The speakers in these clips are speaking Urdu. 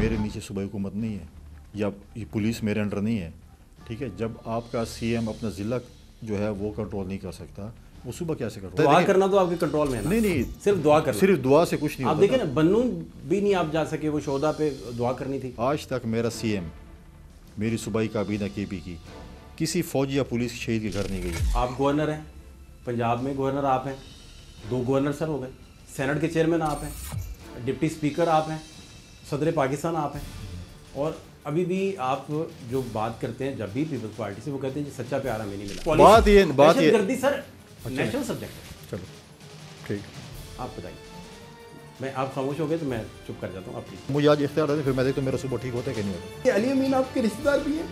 میرے نیچے صوبائی حکومت نہیں ہے یا یہ پولیس میرے انڈر نہیں ہے، ٹھیک ہے. جب آپ کا سی ایم اپنا ضلع جو ہے وہ کنٹرول نہیں کر سکتا، وہ صوبہ کیسے کرتا ہے؟ دعا کرنا تو آپ کے کنٹرول میں ہے نا. نہیں صرف دعا کرنا، صرف دعا سے کچھ نہیں آپ ہوتا. دیکھیں نا بنوں بھی نہیں آپ جا سکے، وہ شہداء پہ دعا کرنی تھی. آج تک میرا سی ایم، میری صوبائی کابینہ کے پی کی کسی فوجی یا پولیس شہید کے گھر نہیں گئی. آپ گورنر ہیں پنجاب میں، گورنر آپ ہیں، 2 گورنر سر ہو گئے، سینٹ کے چیئرمین آپ ہیں، ڈپٹی اسپیکر آپ ہیں، صدر پاکستان آپ ہیں، اور ابھی بھی آپ جو بات کرتے ہیں جب بھی پیپلز پارٹی سے، وہ کہتے ہیں جی سچا پیار ہمیں نہیں ملا. بات یہ دہشت گردی سر نیشنل سبجیکٹ ہے. چلو ٹھیک، آپ بتائیے. میں آپ خاموش ہو گئے تو میں چپ کر جاتا ہوں. آپ مجھے آج اختیار ہے، پھر میں دیکھتا ہوں میرا صبح ٹھیک ہوتا ہے کہ نہیں ہوتا. علی امین آپ کے رشتہ دار بھی ہیں،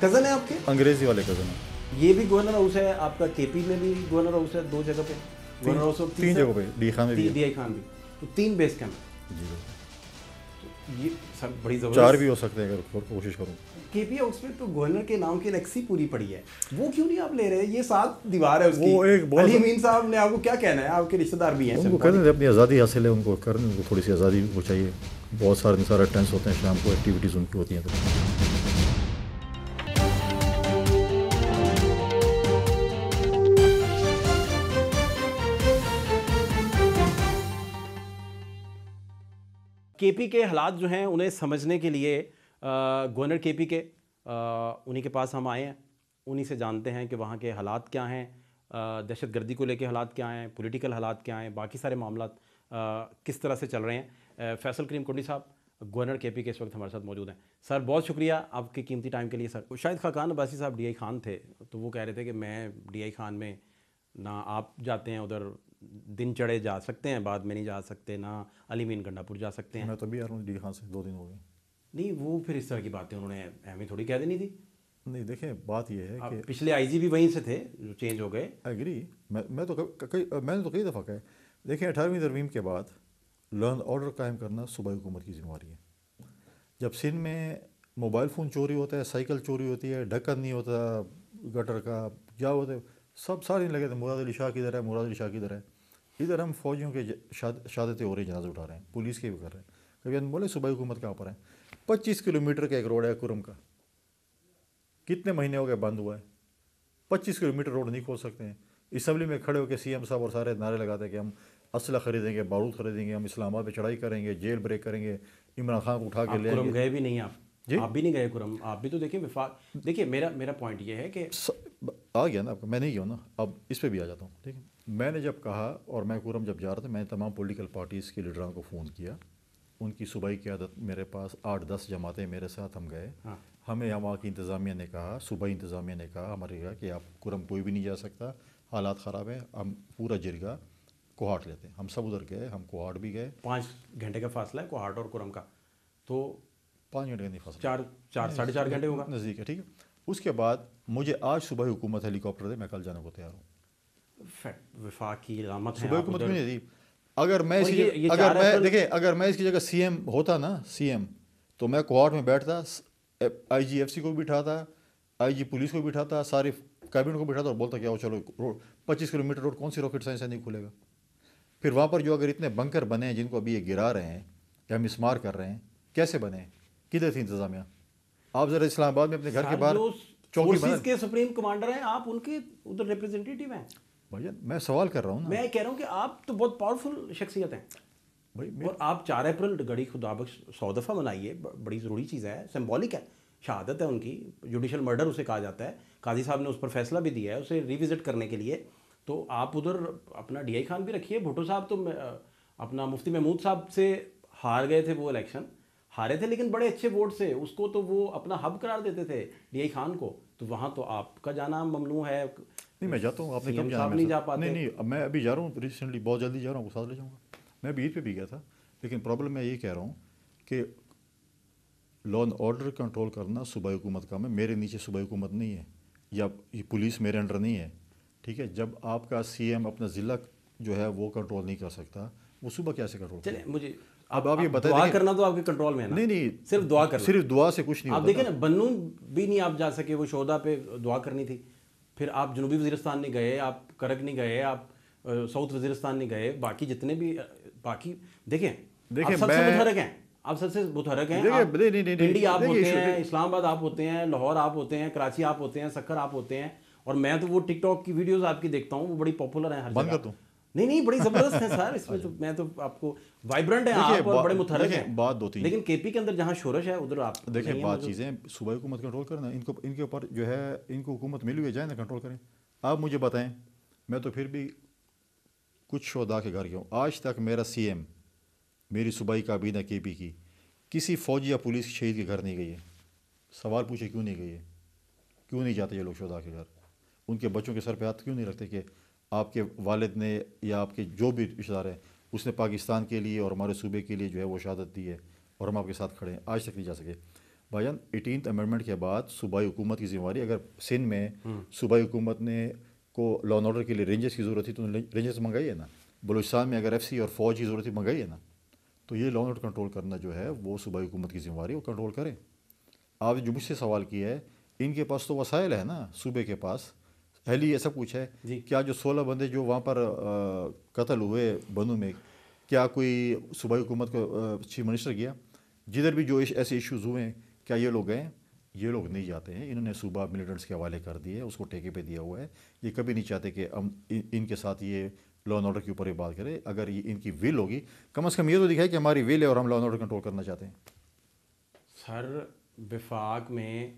کزن ہیں آپ کے؟ انگریزی والے کزن ہیں. یہ بھی گورنر ہاؤس ہے آپ کا، کے پی میں بھی گورنر ہاؤس ہے 2 جگہ پہ. گورنر ہاؤس 3 جگہوں پہ، ڈی خان میں بھی، ڈی آئی خان بھی، تو 3 بیس کیمپ. جی یہ سب بڑی زبردست. 4 بھی ہو سکتے ہیں اگر کوشش کروں. کے پی ہاؤس میں تو گورنر کے نام کی لیکسی پوری پڑی ہے، وہ کیوں نہیں آپ لے رہے؟ یہ 7 دیوار ہے اس کی. وہ ایک علی امین صاحب نے آپ کو کیا کہنا ہے؟ آپ کے رشتہ دار بھی ہیں. ان کو کرنے دیں، اپنی آزادی حاصل ہے، ان کو کرنے، ان کو تھوڑی سی آزادی کو چاہیے. بہت سارے ٹینس ہوتے ہیں، شام کو ایکٹیویٹیز ان کی ہوتی ہیں. تو کے پی کے حالات جو ہیں انہیں سمجھنے کے لیے گورنر کے پی کے انہی کے پاس ہم آئے ہیں، انہی سے جانتے ہیں کہ وہاں کے حالات کیا ہیں، دہشت گردی کو لے کے حالات کیا ہیں، پولیٹیکل حالات کیا ہیں، باقی سارے معاملات کس طرح سے چل رہے ہیں. فیصل کریم کنڈی صاحب گورنر کے پی کے اس وقت ہمارے ساتھ موجود ہیں. سر بہت شکریہ آپ کے قیمتی ٹائم کے لیے. سر شاہد خاقان عباسی صاحب ڈی آئی خان تھے، تو وہ کہہ رہے تھے کہ میں ڈی آئی خان میں نہ آپ جاتے ہیں ادھر، دن چڑھے جا سکتے ہیں، بعد میں نہیں جا سکتے، نہ علی امین گنڈا پور جا سکتے ہیں. میں تو بھی آ رہا ہوں ڈی خان سے، 2 دن ہو گئے. نہیں وہ پھر اس طرح کی باتیں انہوں نے ہمیں تھوڑی کہہ دینی تھی. نہیں دیکھیں، بات یہ ہے کہ پچھلے آئی جی بھی وہیں سے تھے جو چینج ہو گئے. ایگری، میں نے تو کئی دفعہ کہا ہے. دیکھیں 18ویں ترمیم کے بعد لا اینڈ آرڈر قائم کرنا صوبائی حکومت کی ذمہ داری ہے. جب سندھ میں موبائل فون چوری ہوتا ہے، سائیکل چوری ہوتی ہے، ڈھکن نہیں ہوتا گٹر کا، کیا ہوتا ہے، سب سارے لگے تھے. مراد علی شاہ کدھر ہے، مراد علی شاہ کدھر ہے. ادھر ہم فوجیوں کے شہادتیں ہو رہی ہیں، جنازے اٹھا رہے ہیں، پولیس کے بھی کر رہے ہیں. کبھی ہم بولے صوبائی حکومت کہاں پر ہے؟ 25 کلومیٹر کا ایک روڈ ہے کرم کا، کتنے مہینے ہو گئے بند ہوا ہے. 25 کلومیٹر روڈ نہیں کھول سکتے ہیں. اسمبلی میں کھڑے ہو کے سی ایم صاحب اور سارے نعرے لگاتے ہیں کہ ہم اسلحہ خریدیں گے، بارود خریدیں گے، ہم اسلام آباد پہ چڑھائی کریں گے، جیل بریک کریں گے، عمران خان کو اٹھا کے لیں گے. کرم گئے بھی نہیں آپ؟ جی آپ بھی نہیں گئے کرم؟ آپ بھی تو دیکھیں وفاق. دیکھیے میرا پوائنٹ یہ ہے کہ آ گیا نا آپ کا، میں نہیں گیا نا، اب اس پہ بھی آ جاتا ہوں. ٹھیک ہے، میں نے جب کہا اور میں کرم جب جا رہا تھا، میں نے تمام پولیٹیکل پارٹیز کے لیڈران کو فون کیا. ان کی صوبائی قیادت میرے پاس 8-10 جماعتیں میرے ساتھ، ہم گئے. ہمیں وہاں کی انتظامیہ نے کہا، صوبائی انتظامیہ نے کہا ہمارے کہا کہ آپ کرم کوئی بھی نہیں جا سکتا، حالات خراب ہیں، ہم پورا جرگہ کوہاٹ لیتے ہیں. ہم سب ادھر گئے، ہم کوہاٹ بھی گئے. 5 گھنٹے کا فاصلہ ہے کوہاٹ اور کرم کا، تو 5 گھنٹے کا نہیں فاصلہ، 4 4.5 گھنٹے ہوگا، نزدیک ہے. ٹھیک ہے، اس کے بعد مجھے آج صوبائی حکومت ہیلی کاپٹر دے، میں کل جانے کو تیار ہوں. وفاق کی علامت ہے. صوبائی حکومت کیوں نہیں دی؟ اگر میں اس کی جگہ سی ایم ہوتا نا، سی ایم، تو میں کوہاٹ میں بیٹھتا، آئی جی ایف سی کو بھی بٹھاتا، آئی جی پولیس کو بھی بٹھاتا، سارے کیبنٹ کو بٹھاتا اور بولتا کہ آؤ چلو روڈ 25 کلومیٹر روڈ کون سی راکٹ سائنس سے نہیں کھلے گا. پھر وہاں پر جو اگر اتنے بنکر بنے ہیں جن کو ابھی یہ گرا رہے ہیں یا ہم اسمار کر رہے ہیں، کیسے بنے؟ کدھر تھی انتظامیہ؟ آپ ذرا اسلام آباد میں اپنے گھر کے باہر چوکی فورسز کے سپریم کمانڈر ہیں آپ، ان کے ادھر ریپرزنٹیٹیو ہیں. بھائی میں سوال کر رہا ہوں نا، میں کہہ رہا ہوں کہ آپ تو بہت پاورفل شخصیت ہیں. اور آپ 4 اپریل گڑی خدا بخش 100 دفعہ منائیے، بڑی ضروری چیز ہے، سمبولک ہے، شہادت ہے ان کی، جوڈیشل مرڈر اسے کہا جاتا ہے. قاضی صاحب نے اس پر فیصلہ بھی دیا ہے اسے ریوزٹ کرنے کے لیے. تو آپ ادھر اپنا ڈی آئی خان بھی رکھیے. بھٹو صاحب تو اپنا مفتی محمود صاحب سے ہار گئے تھے، وہ الیکشن ہارے تھے لیکن بڑے اچھے ووٹ سے، اس کو تو وہ اپنا ہب قرار دیتے تھے ڈی آئی خان کو. تو وہاں تو آپ کا جانا ممنوع ہے. نہیں میں جاتا ہوں، آپ نے کب جانا؟ نہیں جا پاتے. نہیں اب میں ابھی جا رہا ہوں، ریسنٹلی بہت جلدی جا رہا ہوں، وہ ساتھ لے جاؤں گا. میں بھی عید پہ بھی گیا تھا، لیکن پرابلم میں یہ کہہ رہا ہوں کہ لا اینڈ آرڈر کنٹرول کرنا صوبائی حکومت کا ہے. میرے نیچے صوبائی حکومت نہیں ہے یا یہ پولیس میرے انڈر نہیں ہے. ٹھیک ہے، جب آپ کا سی ایم اپنا ضلع جو ہے وہ کنٹرول نہیں کر سکتا، وہ صوبہ کیسے کنٹرول؟ چلیں مجھے اب آپ یہ بتائیں، دعا کرنا تو آپ کے کنٹرول میں ہے نا. نہیں صرف دعا کرنا، صرف دعا سے کچھ نہیں ہوتا. آپ دیکھیں نا بنوں بھی نہیں آپ جا سکے، وہ شہداء پہ دعا کرنی تھی. پھر آپ جنوبی وزیرستان نہیں گئے، آپ کرک نہیں گئے، آپ ساؤتھ وزیرستان نہیں گئے، باقی جتنے بھی باقی دیکھیں سب سے متحرک ہیں. آپ سب سے متحرک ہیں. نہیں پنڈی آپ ہوتے ہیں, اسلام آباد آپ ہوتے ہیں, لاہور آپ ہوتے ہیں, کراچی آپ ہوتے ہیں, سکھر آپ ہوتے ہیں, اور میں تو وہ ٹک ٹاک کی ویڈیوز آپ کی دیکھتا ہوں, وہ بڑی پاپولر ہیں ہر جگہ. بند کر دوں. نہیں بڑی زبردست ہیں سر, اس میں تو میں تو آپ کو وائبرنٹ ہیں آپ اور بڑے متحرک ہیں. بات دو تین, لیکن کے پی کے اندر جہاں شورش ہے ادھر آپ دیکھیں بات چیزیں صوبائی حکومت کنٹرول کرنا, ان کے اوپر جو ہے ان کو حکومت ملی ہوئی, جائیں نا کنٹرول کریں. آپ مجھے بتائیں, میں تو پھر بھی کچھ شہداء کے گھر گیا ہوں, آج تک میرا سی ایم, میری صوبائی کابینہ کے پی کی کسی فوجی یا پولیس شہید کے گھر نہیں گئی ہے. سوال پوچھے کیوں نہیں گئی ہے, کیوں نہیں جاتے یہ لوگ شہداء کے گھر, ان کے بچوں کے سر پہ ہاتھ کیوں نہیں رکھتے کہ آپ کے والد نے یا آپ کے جو بھی رشتہ دار ہیں اس نے پاکستان کے لیے اور ہمارے صوبے کے لیے جو ہے وہ شہادت دی ہے اور ہم آپ کے ساتھ کھڑے ہیں. آج تک نہیں جا سکے. بھائی جان 18th امینڈمنٹ کے بعد صوبائی حکومت کی ذمہ داری, اگر سندھ میں صوبائی حکومت نے کو لا اینڈ آرڈر کے لیے رینجرز کی ضرورت تھی تو رینجرز منگائی ہے نا. بلوچستان میں اگر ایف سی اور فوج کی ضرورت تھی منگائی ہے نا. تو یہ لا اینڈ آرڈر کنٹرول کرنا جو ہے وہ صوبائی حکومت کی ذمہ داری ہے, وہ کنٹرول کریں. آپ جو مجھ سے سوال کیا ہے, ان کے پاس تو وسائل ہے نا, صوبے کے پاس ہیلی ایسا کچھ ہے. کیا جو 16 بندے جو وہاں پر قتل ہوئے بنو میں, کیا کوئی صوبائی حکومت کو چیف منسٹر گیا؟ جدھر بھی جو ایسے ایشوز ہوئے ہیں کیا یہ لوگ گئے؟ یہ لوگ نہیں جاتے ہیں. انہوں نے صوبہ ملیٹنٹس کے حوالے کر دیے, اس کو ٹھیکے پہ دیا ہوا ہے. یہ کبھی نہیں چاہتے کہ ہم ان کے ساتھ یہ لا اینڈ آرڈر کے اوپر یہ بات کریں. اگر یہ ان کی ول ہوگی, کم از کم یہ تو دکھائے کہ ہماری ول ہے اور ہم لا اینڈ آرڈر کنٹرول کرنا چاہتے ہیں. سر وفاق میں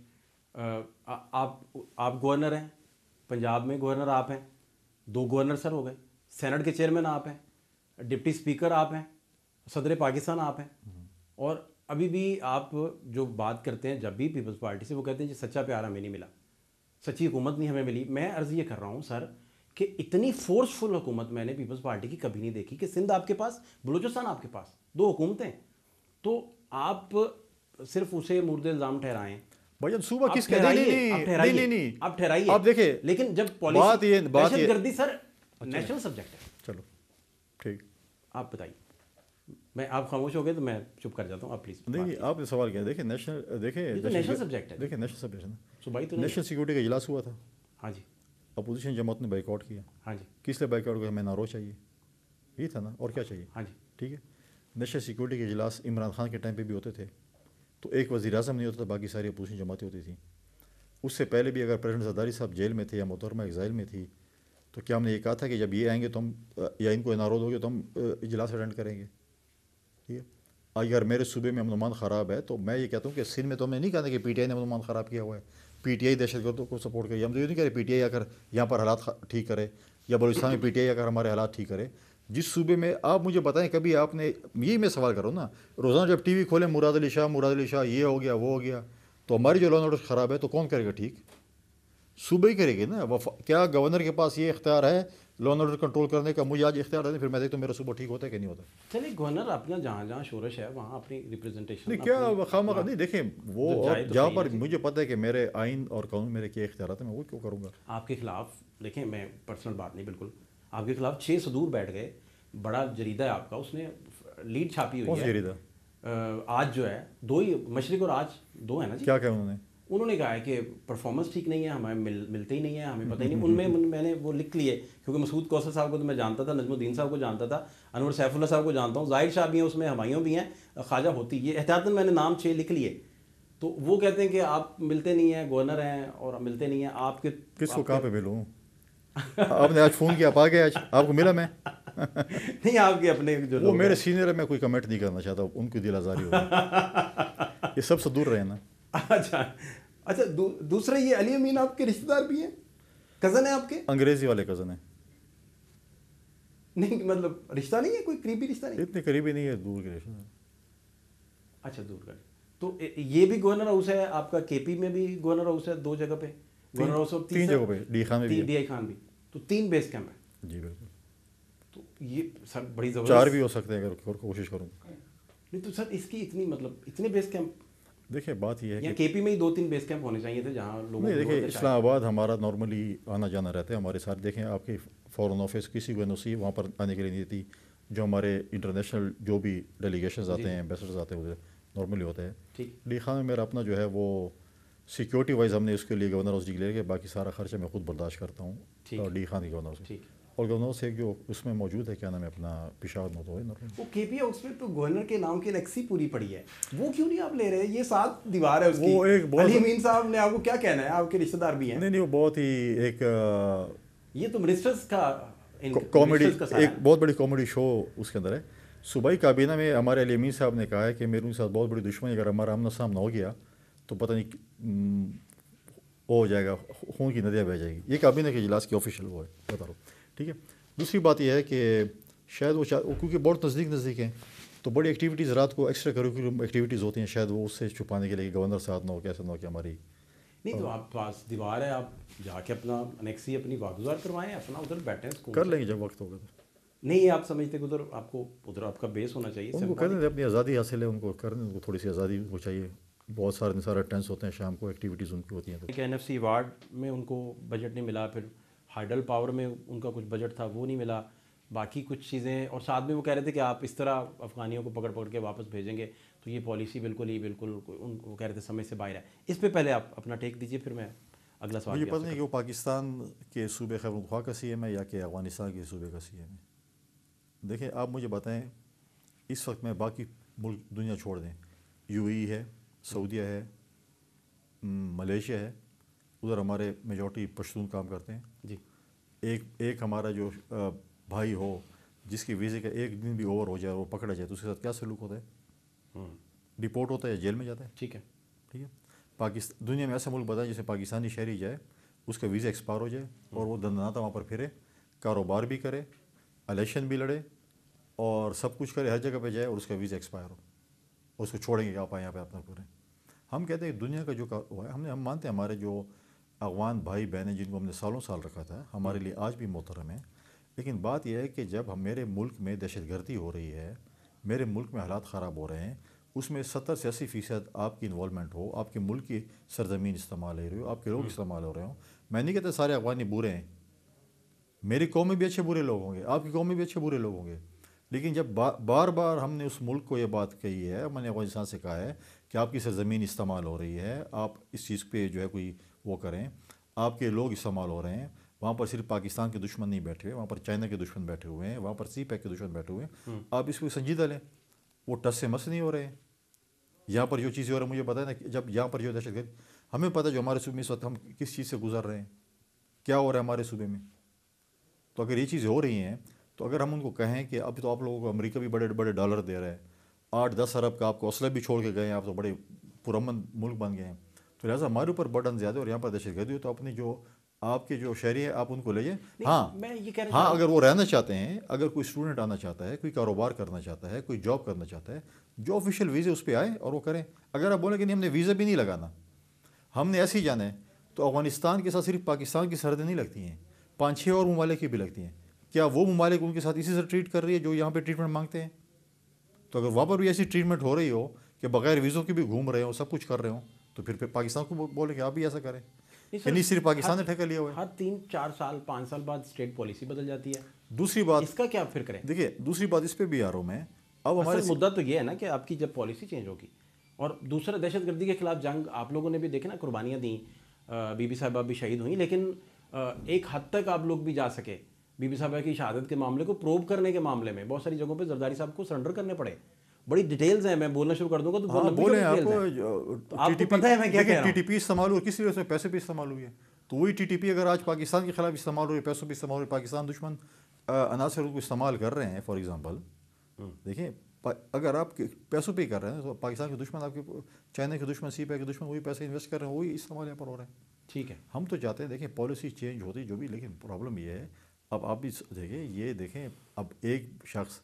آپ گورنر ہیں, پنجاب میں گورنر آپ ہیں, 2 گورنر سر ہو گئے, سینٹ کے چیئرمین آپ ہیں, ڈپٹی اسپیکر آپ ہیں, صدر پاکستان آپ ہیں, اور ابھی بھی آپ جو بات کرتے ہیں جب بھی پیپلز پارٹی سے, وہ کہتے ہیں جی سچا پیار ہمیں نہیں ملا, سچی حکومت نہیں ہمیں ملی. میں عرض یہ کر رہا ہوں سر کہ اتنی فورسفل حکومت میں نے پیپلز پارٹی کی کبھی نہیں دیکھی کہ سندھ آپ کے پاس, بلوچستان آپ کے پاس, 2 حکومتیں, تو آپ صرف اسے مورد الزام ٹھہرائیں. بھائی جان صوبہ کس کا, نہیں آپ ٹھہرائیے, آپ دیکھیں, لیکن جب بات یہ دہشت گردی سر نیشنل سبجیکٹ ہے. چلو ٹھیک, آپ بتائیے. میں آپ خاموش ہو گئے تو میں چپ کر جاتا ہوں, آپ پلیز. نہیں آپ نے سوال کیا, دیکھیں نیشنل سبجیکٹ ہے, دیکھیں نیشنل سبجیکٹ ہے نا, صوبائی تو نیشنل سیکورٹی کا اجلاس ہوا تھا. ہاں جی. اپوزیشن جماعت نے بائیک آؤٹ کیا. ہاں جی. کس لیے بائیک آؤٹ کیا؟ ہمیں نارو چاہیے, یہ تھا نا, اور کیا چاہیے. ہاں جی. ٹھیک ہے. نیشنل سیکورٹی کے اجلاس عمران خان کے ٹائم پہ بھی ہوتے تھے, تو ایک وزیر اعظم نہیں ہوتا تھا, باقی ساری اپوزیشن جماعتیں ہوتی تھیں. اس سے پہلے بھی اگر پریزیڈنٹ زرداری صاحب جیل میں تھے یا محترمہ ایگزائل میں تھی, تو کیا ہم نے یہ کہا تھا کہ جب یہ آئیں گے تو ہم, یا ان کو انارود ہوگے تو ہم اجلاس اٹینڈ کریں گے؟ ٹھیک ہے. اگر میرے صوبے میں امن و امان خراب ہے تو میں یہ کہتا ہوں کہ سندھ میں تو ہم نے نہیں کہا کہ پی ٹی آئی نے امن و امان خراب کیا ہوا ہے, پی ٹی آئی دہشت گردوں کو سپورٹ کرے. ہم تو یہ نہیں کہہ رہے پی ٹی آئی اگر یہاں پر حالات ٹھیک کرے, یا بلوچستان میں پی ٹی آئی اگر ہمارے حالات ٹھیک کرے. جس صوبے میں آپ مجھے بتائیں, کبھی آپ نے, یہی میں سوال کروں نا, روزانہ جب ٹی وی کھولیں مراد علی شاہ یہ ہو گیا وہ ہو گیا, تو ہماری جو لا اینڈ آرڈر خراب ہے تو کون کرے گا ٹھیک؟ صوبے ہی کرے گی نا. کیا گورنر کے پاس یہ اختیار ہے لا اینڈ آرڈر کنٹرول کرنے کا؟ مجھے آج اختیار دیں, پھر میں دیکھتا ہوں میرا صوبہ ٹھیک ہوتا ہے کہ نہیں ہوتا. چلیے گورنر اپنا جہاں جہاں شورش ہے وہاں اپنی ریپرزنٹیشن, نہیں کیا خواہ نہیں, دیکھیں وہ جہاں پر مجھے پتہ ہے کہ میرے آئین اور قانون میرے کیا اختیارات ہیں, میں وہ کیوں کروں گا. آپ کے خلاف دیکھیں, میں پرسنل بات نہیں, بالکل آپ کے خلاف 6 صدور بیٹھ گئے, بڑا جریدہ ہے آپ کا, اس نے لیڈ چھاپی ہوئی ہے. جریدہ آج جو ہے 2 ہی, مشرق اور آج 2 ہے نا جی. کیا انہوں نے کہا ہے کہ پرفارمنس ٹھیک نہیں ہے, ہمیں ملتے ہی نہیں ہیں, ہمیں پتہ ہی نہیں. ان میں میں نے وہ لکھ لیے, کیونکہ مسعود کوثر صاحب کو تو میں جانتا تھا, نجم الدین صاحب کو جانتا تھا, انور سیف اللہ صاحب کو جانتا ہوں, ظاہر شاہ بھی ہیں اس میں, ہمایوں بھی ہیں, خواجہ ہوتی, یہ احتیاطاً میں نے نام 6 لکھ لیے. تو وہ کہتے ہیں کہ آپ ملتے نہیں ہیں, گورنر ہیں اور ملتے نہیں ہیں. آپ کے کس کو کہاں پہ ملوں؟ آپ نے آج فون کیا, آپ آ گئے, آج آپ کو ملا میں نہیں, آپ کے اپنے جو وہ میرے سینئر ہے, میں کوئی کمنٹ نہیں کرنا چاہتا, ان کی دل آزاری ہو, یہ سب سے دور رہے نا. اچھا دوسرے یہ علی امین آپ کے رشتہ دار بھی ہیں, کزن ہیں آپ کے؟ انگریزی والے کزن ہیں. نہیں مطلب رشتہ نہیں ہے, کوئی قریبی رشتہ نہیں؟ اتنے قریبی نہیں ہے, دور کے رشتہ. اچھا دور کا. تو یہ بھی گورنر ہاؤس ہے آپ کا, کے پی میں بھی گورنر ہاؤس ہے 2 جگہ پہ, گورنر ہاؤس اور 3 جگہوں پہ, ڈی آئی خان بھی, تو 3 بیس کیمپ ہے. جی بالکل. تو یہ سر بڑی زبردست, 4 بھی ہو سکتے ہیں اگر کوشش کروں. نہیں تو سر اس کی اتنی مطلب اتنے بیس کیمپ, دیکھیں بات یہ ہے کہ کے پی میں ہی 2-3 بیس کیمپ ہونے چاہیے تھے جہاں لوگوں. نہیں دیکھیں, اسلام آباد ہمارا نارملی آنا جانا رہتا ہے ہمارے ساتھ. دیکھیں آپ کی فورن آفس کسی کو NOC وہاں پر آنے کے لیے نہیں دیتی. جو ہمارے انٹرنیشنل جو بھی ڈیلیگیشنز آتے ہیں, ایمبیسڈرز آتے ہیں, نارملی ہوتا ہے. ڈی خان میں میرا اپنا جو ہے وہ سیکورٹی وائز ہم نے اس کے لیے گورنر ہاؤس ڈکلیئر کیا, باقی سارا خرچہ میں خود برداشت کرتا ہوں ڈی خان کے گورنر ہاؤس. اور گورنر سے جو اس میں موجود ہے، کیا نام ہے اپنا، پشاور میں وہ کے پی ہاؤس میں تو گورنر کے نام کی انیکسی پوری پڑی ہے، وہ کیوں نہیں آپ لے رہے؟ یہ 7 دیوار ہے اس کی. وہ ایک بہت علی امین صاحب نے آپ کو کیا کہنا ہے، آپ کے رشتہ دار بھی ہیں. نہیں وہ بہت ہی ایک یہ تو منسٹرز کا کامیڈی، منسٹرز کا سایہ ایک بہت بڑی کامیڈی شو اس کے اندر ہے. صوبائی کابینہ میں ہمارے علی امین صاحب نے کہا ہے کہ میرے ان کے ساتھ بہت بڑی دشمنی، اگر ہمارا آمنا سامنا ہو گیا تو پتہ نہیں ہو جائے گا، خون کی ندیاں بہہ جائے گی. یہ کابینہ کے اجلاس کی آفیشیل وہ ہے، بتا رہا ہوں. ٹھیک ہے. دوسری بات یہ ہے کہ شاید وہ کیونکہ بہت نزدیک ہیں تو بڑی ایکٹیویٹیز رات کو ایکسٹرا کریکولم ایکٹیویٹیز ہوتی ہیں، شاید وہ اس سے چھپانے کے لیے گورنر ساتھ نہ ہو، کیسا نہ ہو کہ ہماری. نہیں تو آپ پاس دیوار ہے، آپ جا کے اپنا انیکسی اپنی واگزار کروائیں، اپنا ادھر بیٹھیں سکون کر لیں گے جب وقت ہوگا تو. نہیں آپ سمجھتے کہ ادھر آپ کو ادھر آپ کا بیس ہونا چاہیے. ان کو کرنے دیں، اپنی آزادی حاصل ہے، ان کو کرنے، ان کو تھوڑی سی آزادی ان کو چاہیے. بہت سارے ٹینس ہوتے ہیں شام کو، ایکٹیویٹیز ان کی ہوتی ہیں. کہ این ایف سی ایوارڈ میں ان کو بجٹ نہیں ملا، پھر ہائیڈل پاور میں ان کا کچھ بجٹ تھا وہ نہیں ملا، باقی کچھ چیزیں. اور ساتھ میں وہ کہہ رہے تھے کہ آپ اس طرح افغانیوں کو پکڑ پکڑ کے واپس بھیجیں گے تو یہ پالیسی بالکل ان کو کہہ رہے تھے سمجھ سے باہر ہے. اس پہ پہلے آپ اپنا ٹیک دیجیے، پھر میں اگلا سوال. مجھے پتہ نہیں کہ وہ پاکستان کے صوبے خیبر پختونخوا کا سی ایم ہے یا کہ افغانستان کے صوبے کا سی ایم ہے. دیکھیں آپ مجھے بتائیں، اس وقت میں باقی ملک دنیا چھوڑ دیں، یو اے ای ہے، سعودیہ ہے، ملیشیا ہے، ادھر ہمارے میجورٹی پشتون کام کرتے ہیں. جی. ایک ہمارا جو بھائی ہو جس کی ویزے کا ایک دن بھی اوور ہو جائے اور وہ پکڑا جائے تو اس کے ساتھ کیا سلوک ہوتا ہے؟ ڈپورٹ ہوتا ہے یا جیل میں جاتا ہے. ٹھیک ہے. ٹھیک ہے. دنیا میں ایسا ملک بتائیں جسے پاکستانی شہری جائے، اس کا ویزا ایکسپائر ہو جائے اور وہ دندناتا وہاں پر پھرے، کاروبار بھی کرے، الیکشن بھی لڑے اور سب کچھ کرے، ہر جگہ پہ جائے اور اس کا ویزا ایکسپائر ہو، اور اس کو چھوڑیں گے کہ آپ یہاں پہ اپنا کریں. ہم کہتے ہیں کہ دنیا کا جو ہوا ہے، ہم مانتے ہیں ہمارے جو افغان بھائی بہنیں جن کو ہم نے سالوں سال رکھا تھا ہمارے لیے آج بھی محترم ہیں. لیکن بات یہ ہے کہ جب میرے ملک میں دہشت گردی ہو رہی ہے، میرے ملک میں حالات خراب ہو رہے ہیں، اس میں 70 سے 80% آپ کی انوالومنٹ ہو، آپ کے ملک کی سرزمین استعمال ہو رہی ہو، آپ کے لوگ استعمال ہو رہے ہوں. میں نہیں کہتا سارے افغانی برے ہیں، میری قوم میں بھی اچھے برے لوگ ہوں گے، آپ کی قوم میں بھی اچھے برے لوگ ہوں گے. لیکن جب بار بار ہم نے اس ملک کو یہ بات کہی ہے، میں نے افغانستان سے کہا ہے کہ آپ کی سرزمین استعمال ہو رہی ہے، آپ اس چیز پہ جو ہے کوئی وہ کریں، آپ کے لوگ استعمال ہو رہے ہیں، وہاں پر صرف پاکستان کے دشمن نہیں بیٹھے ہوئے، وہاں پر چائنا کے دشمن بیٹھے ہوئے ہیں، وہاں پر سی پیک کے دشمن بیٹھے ہوئے ہیں، آپ اس کو سنجیدہ لیں. وہ ٹس سے مس نہیں ہو رہے ہیں. یہاں پر جو چیزیں ہو رہی ہیں مجھے پتہ ہے نا، جب یہاں پر جو دہشت گرد، ہمیں پتہ ہے جو ہمارے صوبے میں اس وقت ہم کس چیز سے گزر رہے ہیں، کیا ہو رہا ہے ہمارے صوبے میں. تو اگر یہ چیزیں ہو رہی ہیں تو اگر ہم ان کو کہیں کہ اب تو آپ لوگوں کو امریکہ بھی بڑے بڑے ڈالر دے رہا ہے، 8-10 ارب کا آپ کو اسلحہ بھی چھوڑ کے گئے ہیں، آپ تو بڑے پرامن ملک بن گئے ہیں، تو لہٰذا ہمارے اوپر برڈن زیادہ اور یہاں پر دہشت گردی ہو تو اپنی جو آپ کے جو شہری ہیں آپ ان کو لے جائیں. ہاں اگر وہ رہنا چاہتے ہیں، اگر کوئی اسٹوڈنٹ آنا چاہتا ہے، کوئی کاروبار کرنا چاہتا ہے، کوئی جاب کرنا چاہتا ہے، جو آفیشیل ویزے اس پہ آئے اور وہ کریں. اگر آپ بولیں کہ نہیں ہم نے ویزا بھی نہیں لگانا، ہم نے ایسے ہی جانا ہے، تو افغانستان کے ساتھ صرف پاکستان کی سرحدیں نہیں لگتی ہیں، 5-6 اور ممالک کی بھی لگتی ہیں. کیا وہ ممالک ان کے ساتھ اسی سے ٹریٹ کر رہی ہے جو یہاں پہ ٹریٹمنٹ مانگتے ہیں؟ تو اگر وہاں پر بھی ایسی ٹریٹمنٹ ہو رہی ہو کہ بغیر ویزوں کے بھی گھوم رہے ہوں، سب کچھ کر رہے ہوں، تو پھر پاکستان کو بولیں کہ آپ بھی ایسا کریں. نہیں صرف پاکستان نے ٹھیکہ لیا ہوا ہے. ہر 3-4 سال 5 سال بعد اسٹیٹ پالیسی بدل جاتی ہے. دوسری بات اس کا کیا پھر کریں؟ دیکھیے، دوسری بات اس پہ بھی آ رہا ہوں میں. اب ہمارے مدعا تو یہ ہے نا کہ آپ کی جب پالیسی چینج ہوگی، اور دوسرا دہشت گردی کے خلاف جنگ آپ لوگوں نے بھی دیکھے نا، قربانیاں دیں، بی بی صاحبہ بھی شہید ہوئیں، لیکن ایک حد تک آپ لوگ بھی جا سکے. بی بی صاحبہ کی شہادت کے معاملے کو پروب کرنے کے معاملے میں بہت ساری جگہوں پہ زرداری صاحب کو سرنڈر کرنے پڑے. بڑی ڈیٹیلز ہیں، میں بولنا شروع کر دوں گا تو بولیں آپ کو پتہ ہے میں کیا کہہ رہا ہوں. ٹی ٹی پی استعمال ہوئی، کس لیے اس میں پیسے بھی استعمال ہوئی ہے. تو وہی ٹی ٹی پی اگر آج پاکستان کے خلاف استعمال ہو رہی ہے، پیسوں بھی استعمال ہو رہی ہے، پاکستان دشمن عناصر کو استعمال کر رہے ہیں. فار ایگزامپل دیکھیں، اگر آپ پیسوں پہ ہی کر رہے ہیں تو پاکستان کے دشمن، آپ کے چائنا کے دشمن، سی پیک کے دشمن وہی پیسے انویسٹ کر رہے ہیں، وہی استعمال یہاں پر ہو رہے ہیں. ٹھیک ہے. ہم تو چاہتے ہیں دیکھیں پالیسی چینج ہوتی جو بھی، لیکن پرابلم یہ ہے، اب آپ بھی دیکھیں، یہ دیکھیں اب ایک شخص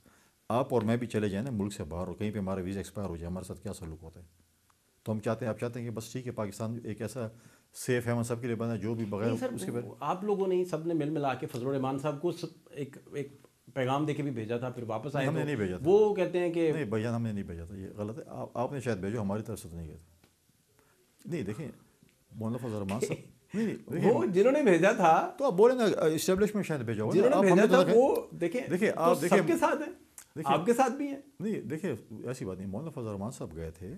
آپ اور میں بھی چلے جائیں نا ملک سے باہر، اور کہیں پہ ہمارا ویزا ایکسپائر ہو جائے، ہمارے ساتھ کیا سلوک ہوتا ہے. تو ہم چاہتے ہیں، آپ چاہتے ہیں کہ بس ٹھیک ہے پاکستان ایک ایسا سیف ہیون سب کے لیے بنا جو بھی بغیر اس کے بعد. آپ لوگوں نے سب نے مل ملا کے فضل الرحمان صاحب کو ایک پیغام دے کے بھی بھیجا تھا، پھر واپس آئے. ہم نے نہیں بھیجا تھا، وہ کہتے ہیں کہ نہیں بھیا ہم نے نہیں بھیجا تھا، یہ غلط ہے. آپ نے شاید بھیجو، ہماری طرف سے تو نہیں گیا تھا. نہیں دیکھیں مولانا فضل الرحمان صاحب، وہ جنہوں نے بھیجا تھا تو آپ بولیں نا اسٹیبلشمنٹ شاید بھیجا ہو، جنہوں نے بھیجا تھا وہ دیکھیں آپ دیکھیں سب کے ساتھ ہیں، آپ کے ساتھ بھی ہیں. نہیں دیکھیں ایسی بات نہیں، مولانا فضل الرحمان صاحب گئے تھے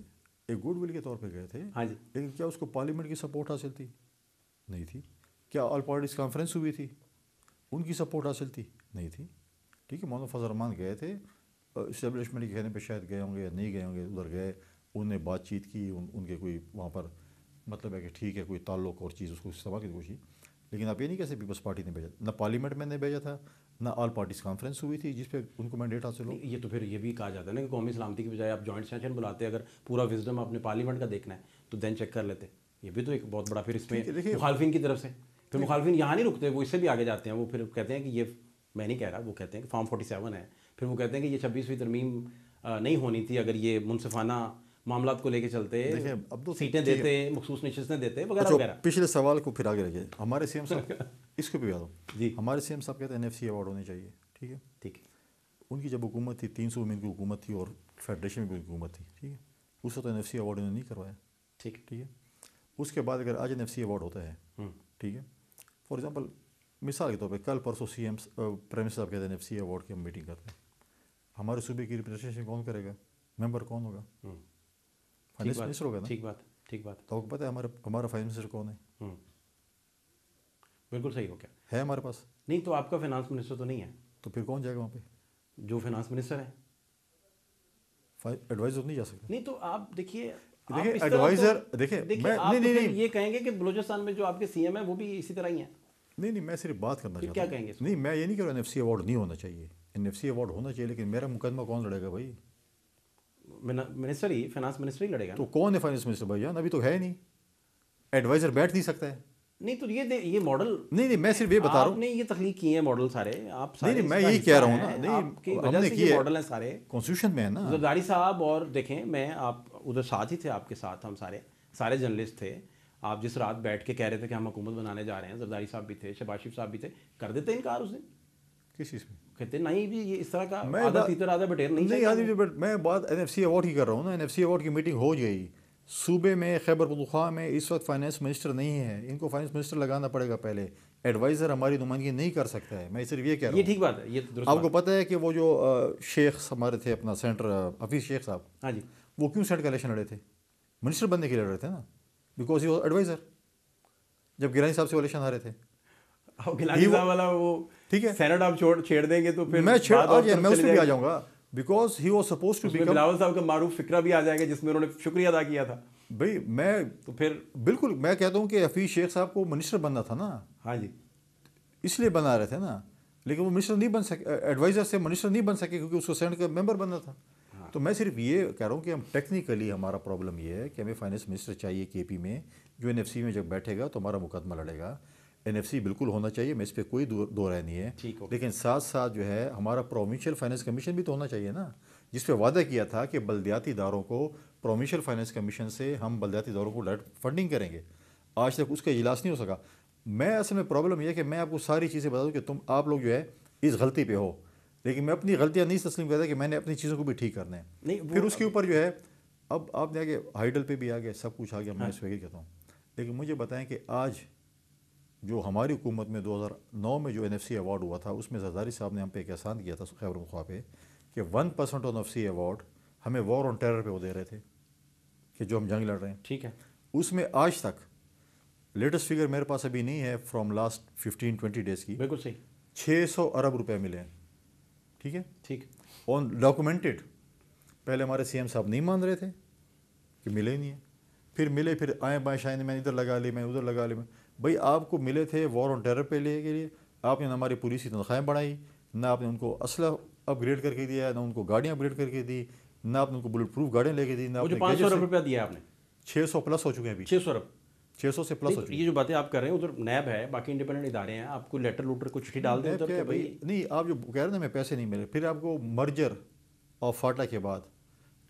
ایک گڈ ول کے طور پہ گئے تھے. ہاں جی. لیکن کیا اس کو پارلیمنٹ کی سپورٹ حاصل تھی؟ نہیں تھی. کیا آل پارٹیز کانفرنس ہوئی تھی؟ ان کی سپورٹ حاصل تھی نہیں تھی. ٹھیک ہے, مولانا فضل الرحمان گئے تھے اسٹیبلشمنٹ کے کہنے پہ شاید گئے ہوں گے یا نہیں گئے ہوں گے, ادھر گئے, انہوں نے بات چیت کی, ان کے کوئی وہاں پر مطلب ہے کہ ٹھیک ہے کوئی تعلق اور چیز اس کو استفاد کی کوشش. لیکن آپ یہ نہیں کہہ سکتے پیپلز پارٹی نے بھیجا, نہ پارلیمنٹ میں نے بھیجا تھا, نہ آل پارٹیز کانفرنس ہوئی تھی جس پہ ان کو مینڈیٹ حاصل ہو. یہ تو پھر یہ بھی کہا جاتا ہے نا کہ قومی سلامتی کی بجائے آپ جوائنٹ سیشن بلاتے, اگر پورا وزڈم آپ نے پارلیمنٹ کا دیکھنا ہے تو دین چیک کر لیتے. یہ بھی تو ایک بہت بڑا پھر اس میں مخالفین کی طرف سے, پھر مخالفین یہاں نہیں رکتے, وہ اس سے بھی آگے جاتے ہیں. وہ پھر کہتے ہیں کہ یہ میں نہیں کہہ رہا, وہ کہتے ہیں کہ فارم 47 ہے, پھر وہ کہتے ہیں کہ یہ 26ویں ترمیم نہیں ہونی تھی اگر یہ منصفانہ معاملات کو لے کے چلتے, سیٹیں دیتے, مخصوص نشستیں دیتے وغیرہ وغیرہ. پچھلے سوال کو پھر آگے رکھیے. ہمارے سی ایم صاحب اس کو بھی یاد ہو جی, ہمارے سی ایم صاحب کہتے ہیں NFC ایوارڈ ہونے چاہیے. ٹھیک ہے, ٹھیک ہے. ان کی جب حکومت تھی 300 میں ان کی حکومت تھی اور فیڈریشن میں حکومت تھی. ٹھیک ہے, اس وقت NFC ایوارڈ انہوں نے نہیں کروایا. ٹھیک ٹھیک ہے, اس کے بعد اگر آج NFC ایوارڈ ہوتا ہے, ٹھیک ہے, فار ایگزامپل مثال کے طور پہ کل پرسوں سی ایم پرائم منسٹر صاحب کہتے ہیں NFC ایوارڈ کی ہم میٹنگ کرتے ہیں, ہمارے صوبے کی ریپرزنٹیشن کون کرے گا, ممبر کون ہوگا, فائنانس منسٹر ہوگا نا. ٹھیک بات, ٹھیک بات. تو آپ کو پتہ ہے ہمارا فائنانس منسٹر کون ہے, بالکل صحیح ہو گیا ہے ہمارے پاس نہیں, تو آپ کا فائنانس منسٹر تو نہیں ہے, تو پھر کون جائے گا وہاں پہ, جو فائنانس منسٹر ہے. ایڈوائزر نہیں جا سکتا. نہیں تو آپ دیکھیے ایڈوائزر دیکھیں نہیں یہ کہیں گے کہ بلوچستان میں جو آپ کے سی ایم ہیں وہ بھی اسی طرح ہی ہیں. نہیں میں صرف بات کرنا چاہتا ہوں. کیا کہیں گے؟ نہیں میں یہ نہیں کہہ رہا NFC ایوارڈ نہیں ہونا چاہیے, NFC ایوارڈ ہونا چاہیے, لیکن میرا مقدمہ کون لڑے گا بھائی, منسٹر ہی, فائنانس منسٹر ہی لڑے گا. تو کون ہے فائنانس منسٹر بھائی جان, ابھی تو ہے نہیں, ایڈوائزر بیٹھ نہیں سکتا ہے. نہیں تو یہ ماڈل نہیں میں صرف یہ بتا رہا ہوں, آپ نے یہ تخلیق کیے ہیں ماڈل سارے, آپ سارے. نہیں میں یہی کہہ رہا ہوں نا, نہیں ہم نے کیے ماڈل ہیں سارے, کانسٹیٹیوشن میں ہے نا. زرداری صاحب اور دیکھیں میں آپ ادھر ساتھ ہی تھے, آپ کے ساتھ ہم سارے جرنلسٹ تھے. آپ جس رات بیٹھ کے کہہ رہے تھے کہ ہم حکومت بنانے جا رہے ہیں, زرداری صاحب بھی تھے, شہباز شریف صاحب بھی تھے, کر دیتے انکار اس دن. کس چیز میں کہتے نہیں بھی یہ اس طرح کا آدھا تیتر آدھا بٹیر نہیں چاہیے. میں بات NFC ایوارڈ کی کر رہا ہوں نا. NFC ایوارڈ کی میٹنگ ہو گئی صوبے میں, خیبر پختونخوا میں اس وقت فائنانس منسٹر نہیں ہے, ان کو فائنانس منسٹر لگانا پڑے گا پہلے. ایڈوائزر ہماری نمائندگی نہیں کر سکتا ہے, میں صرف یہ کہہ رہا ہوں. یہ ٹھیک بات ہے, یہ درست. آپ کو پتہ ہے کہ وہ جو شیخ ہمارے تھے اپنا سینٹر حفیظ شیخ صاحب, ہاں جی, وہ کیوں سینٹ کا الیکشن لڑے تھے, منسٹر بننے کے لیے لڑ رہے تھے نا, بیکاز ہی واز ایڈوائزر. جب گیلانی صاحب سے الیکشن ہارے تھے, گیلانی صاحب والا وہ ٹھیک ہے, سینٹ آپ چھیڑ دیں گے تو پھر میں اس پہ بھی آ جاؤں گا, because he was suppose to be. Bilawal صاحب کا معروف فقرہ بھی آ جائے گا جس میں انہوں نے شکریہ ادا کیا تھا. بھائی میں تو پھر بالکل میں کہتا ہوں کہ حفیظ شیخ صاحب کو منسٹر بننا تھا نا. ہاں جی, اس لیے بنا رہے تھے نا, لیکن وہ منسٹر نہیں بن سکے, ایڈوائزر سے منسٹر نہیں بن سکے کیونکہ اس کو سینٹ کا ممبر بننا تھا. تو میں صرف یہ کہہ رہا ہوں کہ ہم ٹیکنیکلی ہمارا پرابلم یہ ہے کہ ہمیں فائنانس منسٹر چاہیے KP میں, جو NFC میں جب بیٹھے گا تو ہمارا مقدمہ لڑے گا. NFC بالکل ہونا چاہیے, میں اس پہ کوئی دو رائے نہیں ہے, لیکن ساتھ ساتھ جو ہے ہمارا پروونشل فائنانس کمیشن بھی تو ہونا چاہیے نا, جس پہ وعدہ کیا تھا کہ بلدیاتی اداروں کو پروونشل فائنانس کمیشن سے ہم بلدیاتی اداروں کو ڈائریکٹ فنڈنگ کریں گے. آج تک اس کا اجلاس نہیں ہو سکا. میں اصل میں پرابلم یہ ہے کہ میں آپ کو ساری چیزیں بتا دوں کہ آپ لوگ جو ہے اس غلطی پہ ہو, لیکن میں اپنی غلطیاں نہیں تسلیم کرتا کہ میں نے اپنی چیزوں کو بھی ٹھیک کرنا ہے. پھر اس کے اوپر جو ہے اب آپ نے آگے ہائیڈل پہ بھی آ گئے, سب کچھ آ گیا, میں اس وجہ کہتا ہوں. لیکن مجھے بتائیں کہ آج جو ہماری حکومت میں 2009 میں جو NFC ایوارڈ ہوا تھا, اس میں زرداری صاحب نے ہم پہ ایک احسان کیا تھا خیبر پختونخوا پہ کہ 1% آف NFC ایوارڈ ہمیں وار آن ٹیرر پہ وہ دے رہے تھے کہ جو ہم جنگ لڑ رہے ہیں. ٹھیک ہے, اس میں آج تک لیٹسٹ فگر میرے پاس ابھی نہیں ہے فرام لاسٹ 15-20 ڈیز کی, بالکل صحیح, 600 ارب روپے ملے ہیں. ٹھیک ہے, ٹھیک, آن ڈاکومنٹڈ. پہلے ہمارے CM صاحب نہیں مان رہے تھے کہ ملے نہیں ہیں, پھر ملے, پھر آئیں بائیں شائیں, میں ادھر لگا لی, میں ادھر لگا لی. بھائی آپ کو ملے تھے وار آن ٹیرر پہ لے کے لیے, آپ نے نہ ہماری پولیس کی تنخواہیں بڑھائی, نہ آپ نے ان کو اسلحہ اپ گریڈ کر کے دیا, نہ ان کو گاڑیاں اپ گریڈ کر کے دی, نہ آپ نے ان کو بلٹ پروف گاڑیاں لے کے دی, نہ وہ جو 500 ارب روپیہ دیا آپ نے, 600 پلس ہو چکے ہیں ابھی, 600 ارب 600 سے پلس ہو چکے ہیں. یہ جو باتیں آپ کر رہے ہیں ادھر نیب ہے, باقی انڈیپینڈنٹ ادارے ہیں, آپ کو لیٹر لوٹر کو چٹھی ڈال دیں ادھر. نہیں آپ جو کہہ رہے ہیں نا میں پیسے نہیں ملے, پھر آپ کو مرجر اور فاٹا کے بعد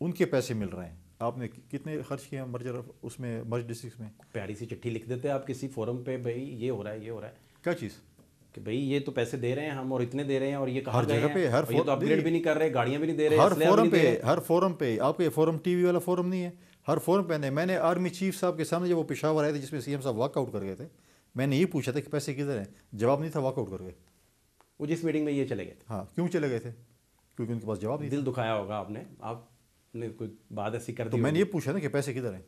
ان کے پیسے مل رہے ہیں. آپ نے کتنے خرچ کیے ہیں مرجر اس میں, مرج ڈسٹرکٹ میں؟ پیاری سی چٹھی لکھ دیتے آپ کسی فورم پہ, بھائی یہ ہو رہا ہے, یہ ہو رہا ہے. کیا چیز کہ بھائی یہ تو پیسے دے رہے ہیں ہم اور اتنے دے رہے ہیں اور یہ کہاں ہر جگہ پہ, ہر یہ تو اپ گریڈ بھی نہیں کر رہے, گاڑیاں بھی نہیں دے رہے, ہر فورم پہ. آپ کے فورم TV والا فورم نہیں ہے, ہر فورم پہ. میں نے آرمی چیف صاحب کے سامنے جب وہ پشاور آئے تھے جس میں CM صاحب واک آؤٹ کر گئے تھے, میں نے یہ پوچھا تھا کہ پیسے کدھر ہیں, جواب نہیں تھا, واک آؤٹ کر گئے. وہ جس میٹنگ میں یہ چلے گئے تھے. ہاں کیوں چلے گئے تھے؟ کیونکہ ان کے پاس جواب نہیں. دل دکھایا ہوگا آپ نے کوئی بات ایسی کر دی. تو میں نے یہ پوچھا نا کہ پیسے کدھر ہیں.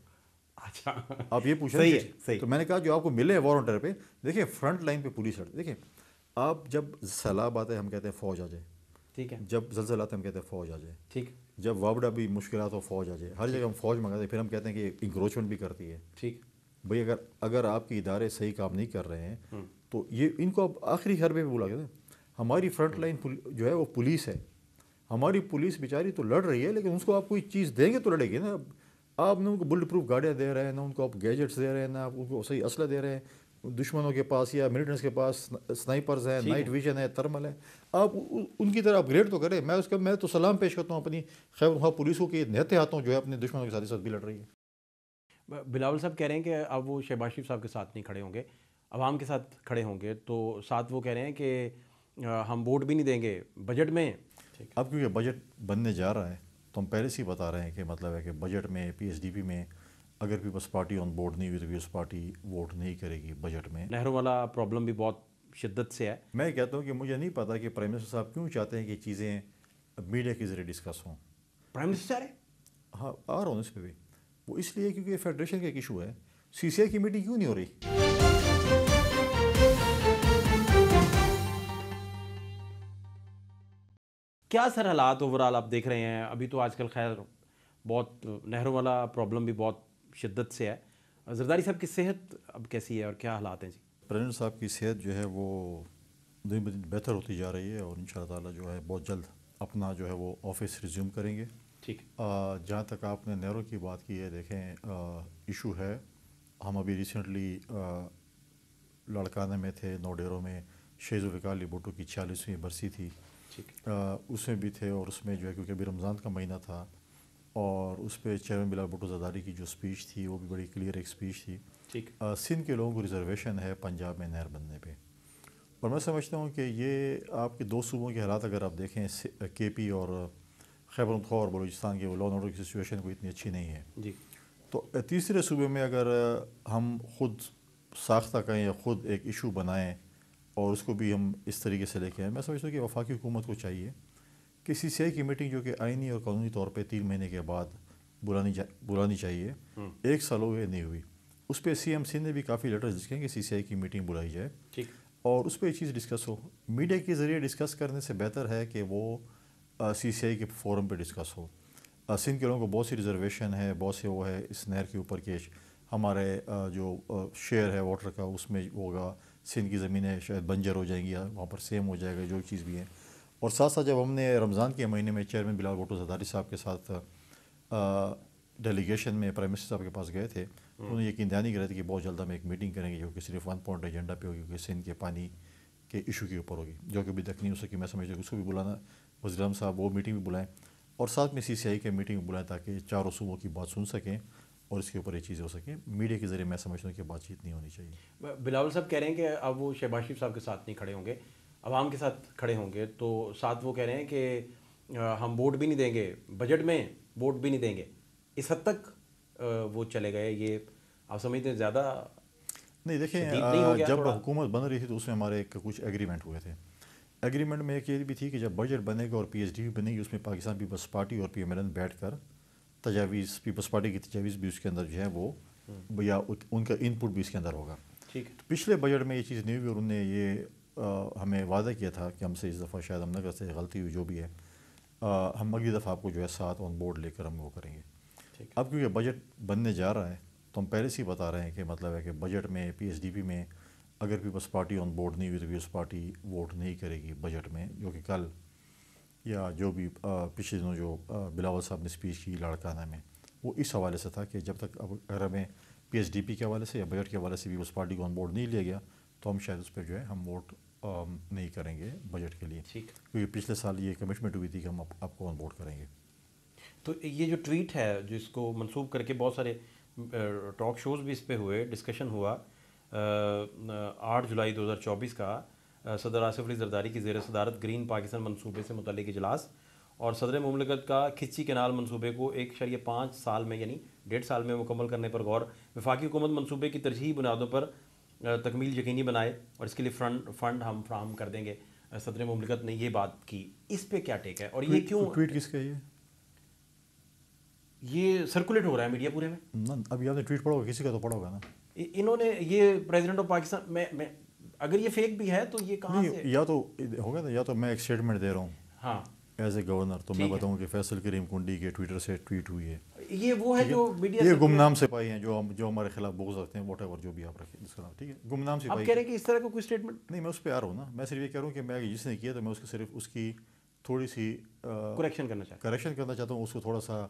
اچھا آپ یہ پوچھا, صحیح. تو میں نے کہا جو آپ کو ملے وار آن ٹیرر پہ, دیکھیں فرنٹ لائن پہ پولیس لڑ, دیکھیں آپ جب سیلاب آتے ہیں ہم کہتے ہیں فوج آ جائے، ٹھیک ہے، جب زلزلہ آتے ہیں ہم کہتے ہیں فوج آ جائے، ٹھیک جب وابڈا بھی مشکلات ہو فوج آ جائے، ہر جگہ ہم فوج منگاتے ہیں، پھر ہم کہتے ہیں کہ انکروچمنٹ بھی کرتی ہے. ٹھیک. بھئی اگر آپ کے ادارے صحیح کام نہیں کر رہے ہیں تو یہ ان کو اب آخری حربے میں بولا گیا نا. ہماری فرنٹ لائن جو ہے وہ پولیس ہے. ہماری پولیس بیچاری تو لڑ رہی ہے، لیکن اس کو آپ کوئی چیز دیں گے تو لڑے گی نا. آپ نہ ان کو بلٹ پروف گاڑیاں دے رہے ہیں، نہ ان کو آپ گیجٹس دے رہے ہیں، نہ آپ ان کو صحیح اسلحہ دے رہے ہیں. دشمنوں کے پاس یا ملٹنٹس کے پاس سنائپرز ہیں، نائٹ ویژن ہے، تھرمل ہے. آپ ان کی طرح اپ گریڈ تو کریں. میں تو سلام پیش کرتا ہوں اپنی خیبر پختونخوا پولیس کو کہ نہتے ہاتھوں جو ہے اپنے دشمنوں کے ساتھ بھی لڑ رہی ہے. بلاول صاحب کہہ رہے ہیں کہ اب وہ شہباز شریف صاحب کے ساتھ نہیں کھڑے ہوں گے، عوام کے ساتھ کھڑے ہوں گے، تو ساتھ وہ کہہ رہے ہیں کہ ہم ووٹ بھی نہیں دیں گے بجٹ میں. اب کیونکہ بجٹ بننے جا رہا ہے تو ہم پہلے سے ہی بتا رہے ہیں کہ مطلب ہے کہ بجٹ میں پی ایس ڈی پی میں اگر پیپلز پارٹی آن بورڈ نہیں ہوئی تو پیپلز پارٹی ووٹ نہیں کرے گی بجٹ میں. نہروں والا پرابلم بھی بہت شدت سے ہے. میں کہتا ہوں کہ مجھے نہیں پتا کہ پرائم منسٹر صاحب کیوں چاہتے ہیں کہ چیزیں میڈیا کے ذریعے ڈسکس ہوں. پرائم منسٹر ہے؟ ہاں آ رہا ہوں اس پہ بھی. وہ اس لیے کیونکہ فیڈریشن کا ایک ایشو ہے. سی سی آئی کی میٹنگ کیوں نہیں ہو رہی؟ کیا سر حالات اوورال آپ دیکھ رہے ہیں؟ ابھی تو آج کل خیر بہت نہروں والا پرابلم بھی بہت شدت سے ہے. زرداری صاحب کی صحت اب کیسی ہے اور کیا حالات ہیں جی؟ پریزیڈنٹ صاحب کی صحت جو ہے وہ دن بدن بہتر ہوتی جا رہی ہے اور ان شاء اللہ تعالیٰ جو ہے بہت جلد اپنا جو ہے وہ آفس ریزیوم کریں گے. ٹھیک. جہاں تک آپ نے نہروں کی بات کی ہے، دیکھیں ایشو ہے. ہم ابھی ریسنٹلی لڑکانہ میں تھے، نوڈیروں میں شیز الفقار علی بھٹو کی 46ویں برسی تھی. اس میں بھی تھے اور اس میں جو ہے کیونکہ ابھی رمضان کا مہینہ تھا اور اس پہ چیئرمین بلال بھٹو زرداری کی جو اسپیچ تھی وہ بھی بڑی کلیئر ایک اسپیچ تھی. سندھ کے لوگوں کو ریزرویشن ہے پنجاب میں نہر بننے پہ، اور میں سمجھتا ہوں کہ یہ آپ کے دو صوبوں کے حالات اگر آپ دیکھیں کے پی اور خیبر پختونخوا اور بلوچستان کے، وہ لا اینڈ آرڈر کی سچویشن کوئی اتنی اچھی نہیں ہے. تو تیسرے صوبے میں اگر ہم خود ساختہ کہیں یا خود ایک ایشو بنائیں اور اس کو بھی ہم اس طریقے سے لے کے آئیں، میں سمجھتا ہوں کہ وفاقی حکومت کو چاہیے کہ سی سی آئی کی میٹنگ جو کہ آئینی اور قانونی طور پہ 3 مہینے کے بعد بلانی چاہیے. 1 سال ہو گئے نہیں ہوئی. اس پہ سی ایم سی نے بھی کافی لیٹرز لکھے ہیں کہ سی سی آئی کی میٹنگ بلائی جائے اور اس پہ یہ چیز ڈسکس ہو. میڈیا کے ذریعے ڈسکس کرنے سے بہتر ہے کہ وہ سی سی آئی کے فورم پہ ڈسکس ہو. سندھ کے لوگوں کو بہت سی ریزرویشن ہے، بہت سے وہ ہے اس نہر کے اوپر کہ ہمارے جو شیئر ہے واٹر کا اس میں ہوگا. سندھ کی زمینیں شاید بنجر ہو جائیں گی یا وہاں پر سیم ہو جائے گا، جو چیز بھی ہے. اور ساتھ ساتھ جب ہم نے رمضان کے مہینے میں چیئرمین بلال بھٹو زرداری صاحب کے ساتھ ڈیلیگیشن میں پرائم منسٹر صاحب کے پاس گئے تھے تو انہیں یقین دہانی کر رہے تھے کہ بہت جلد ہم ایک میٹنگ کریں گے جو کہ صرف 1 پوائنٹ ایجنڈا پہ ہوگی، کہ سندھ کے پانی کے ایشو کے اوپر ہوگی، جو کہ ابھی تک نہیں ہو سکی. میں سمجھتا ہوں اس کو بھی بلانا، وزیر اعظم صاحب وہ میٹنگ بھی بلائیں اور ساتھ میں سی سی آئی کے میٹنگ بھی بلائیں تاکہ چاروں صوبوں کی بات سن سکیں اور اس کے اوپر یہ چیزیں ہو سکیں. میڈیا کے ذریعے میں سمجھتا ہوں کہ بات چیت نہیں ہونی چاہیے. بلاول صاحب کہہ رہے ہیں کہ اب وہ شہباز شریف صاحب کے ساتھ نہیں کھڑے ہوں گے، عوام کے ساتھ کھڑے ہوں گے، تو ساتھ وہ کہہ رہے ہیں کہ ہم ووٹ بھی نہیں دیں گے بجٹ میں، ووٹ بھی نہیں دیں گے. اس حد تک وہ چلے گئے. یہ آپ سمجھتے ہیں زیادہ نہیں؟ دیکھیں جب حکومت بن رہی تھی تو اس میں ہمارے کچھ ایگریمنٹ ہوئے تھے. ایگریمنٹ میں ایک یہ بھی تھی کہ جب بجٹ بنے گا اور پی ایس ڈی بنے گی اس میں پاکستان پیپلز پارٹی اور پی ایم ایل این بیٹھ کر تجاویز، پیپلز پارٹی کی تجاویز بھی اس کے اندر جو ہے وہ یا ان کا ان پٹ بھی اس کے اندر ہوگا. پچھلے بجٹ میں یہ چیز نہیں ہوئی اور انہوں نے یہ ہمیں وعدہ کیا تھا کہ ہم سے اس دفعہ شاید ہم نہ کرتے، غلطی ہوئی جو بھی ہے، ہم اگلی دفعہ آپ کو جو ہے ساتھ آن بورڈ لے کر ہم وہ کریں گے. اب کیونکہ بجٹ بننے جا رہا ہے تو ہم پہلے سے ہی بتا رہے ہیں کہ مطلب ہے کہ بجٹ میں پی ایس ڈی پی میں اگر پیپلز پارٹی آن بورڈ نہیں ہوئی تو پیپلز پارٹی ووٹ نہیں کرے گی بجٹ میں، جو کہ کل یا جو بھی پچھلے دنوں جو بلاول صاحب نے اسپیچ کی لاڑکانہ میں، وہ اس حوالے سے تھا کہ جب تک اگر ہمیں پی ایس ڈی پی کے حوالے سے یا بجٹ کے حوالے سے پیپلز پارٹی کو آن بورڈ نہیں لیا گیا تو ہم شاید اس پہ جو ہے ہم ووٹ نہیں کریں گے بجٹ کے لیے، کیونکہ پچھلے سال یہ کمٹمنٹ ہوئی تھی کہ ہم آپ کو آن بورڈ کریں گے. تو یہ جو ٹویٹ ہے جو اس کو منسوخ کر کے بہت سارے ٹاک شوز بھی اس پہ ہوئے، ڈسکشن ہوا 8 جولائی 2024 کا صدر آصف علی زرداری کی زیر صدارت گرین پاکستان منصوبے سے متعلق اجلاس اور صدر مملکت کا کھچی کینال منصوبے کو 1.5 سال میں یعنی 1.5 سال میں مکمل کرنے پر غور. وفاقی حکومت منصوبے کی ترجیحی بنیادوں پر تکمیل یقینی بنائے اور اس کے لیے فنڈ ہم فراہم کر دیں گے. صدر مملکت نے یہ بات کی، اس پہ کیا ٹیک ہے اور یہ کیوں ٹویٹ کس کا یہ سرکولیٹ ہو رہا ہے میڈیا پورے میں؟ ابھی آپ نے ٹویٹ پڑھا ہوگا، کسی کا تو پڑھا ہوگا نا. انہوں نے یہ پریزیڈنٹ آف پاکستان میں اگر یہ فیک بھی ہے تو یہ کہاں سے؟ نہیں، یا تو ہوگا نا، یا تو میں ایک اسٹیٹمنٹ دے رہا ہوں ہاں ایز اے گورنر، تو میں بتاؤں کہ فیصل کریم کنڈی کے ٹویٹر سے ٹویٹ ہوئی ہے. یہ وہ ہے جو میڈیا یہ گمنام سپاہی ہیں جو ہمارے خلاف بغض رکھتے ہیں، واٹ ایور جو بھی آپ رکھیں اس کا نام، ٹھیک ہے، گمنام آپ سپاہی. کہہ رہے ہیں کہ اس طرح کا کوئی اسٹیٹمنٹ؟ نہیں، میں اس پہ آ رہا ہوں نا، میں صرف یہ کہہ رہا ہوں کہ میں جس نے کیا تو میں اس کو صرف اس کی تھوڑی سی کریکشن کرنا چاہتا کریکشن کرنا چاہتا ہوں، اس کو تھوڑا سا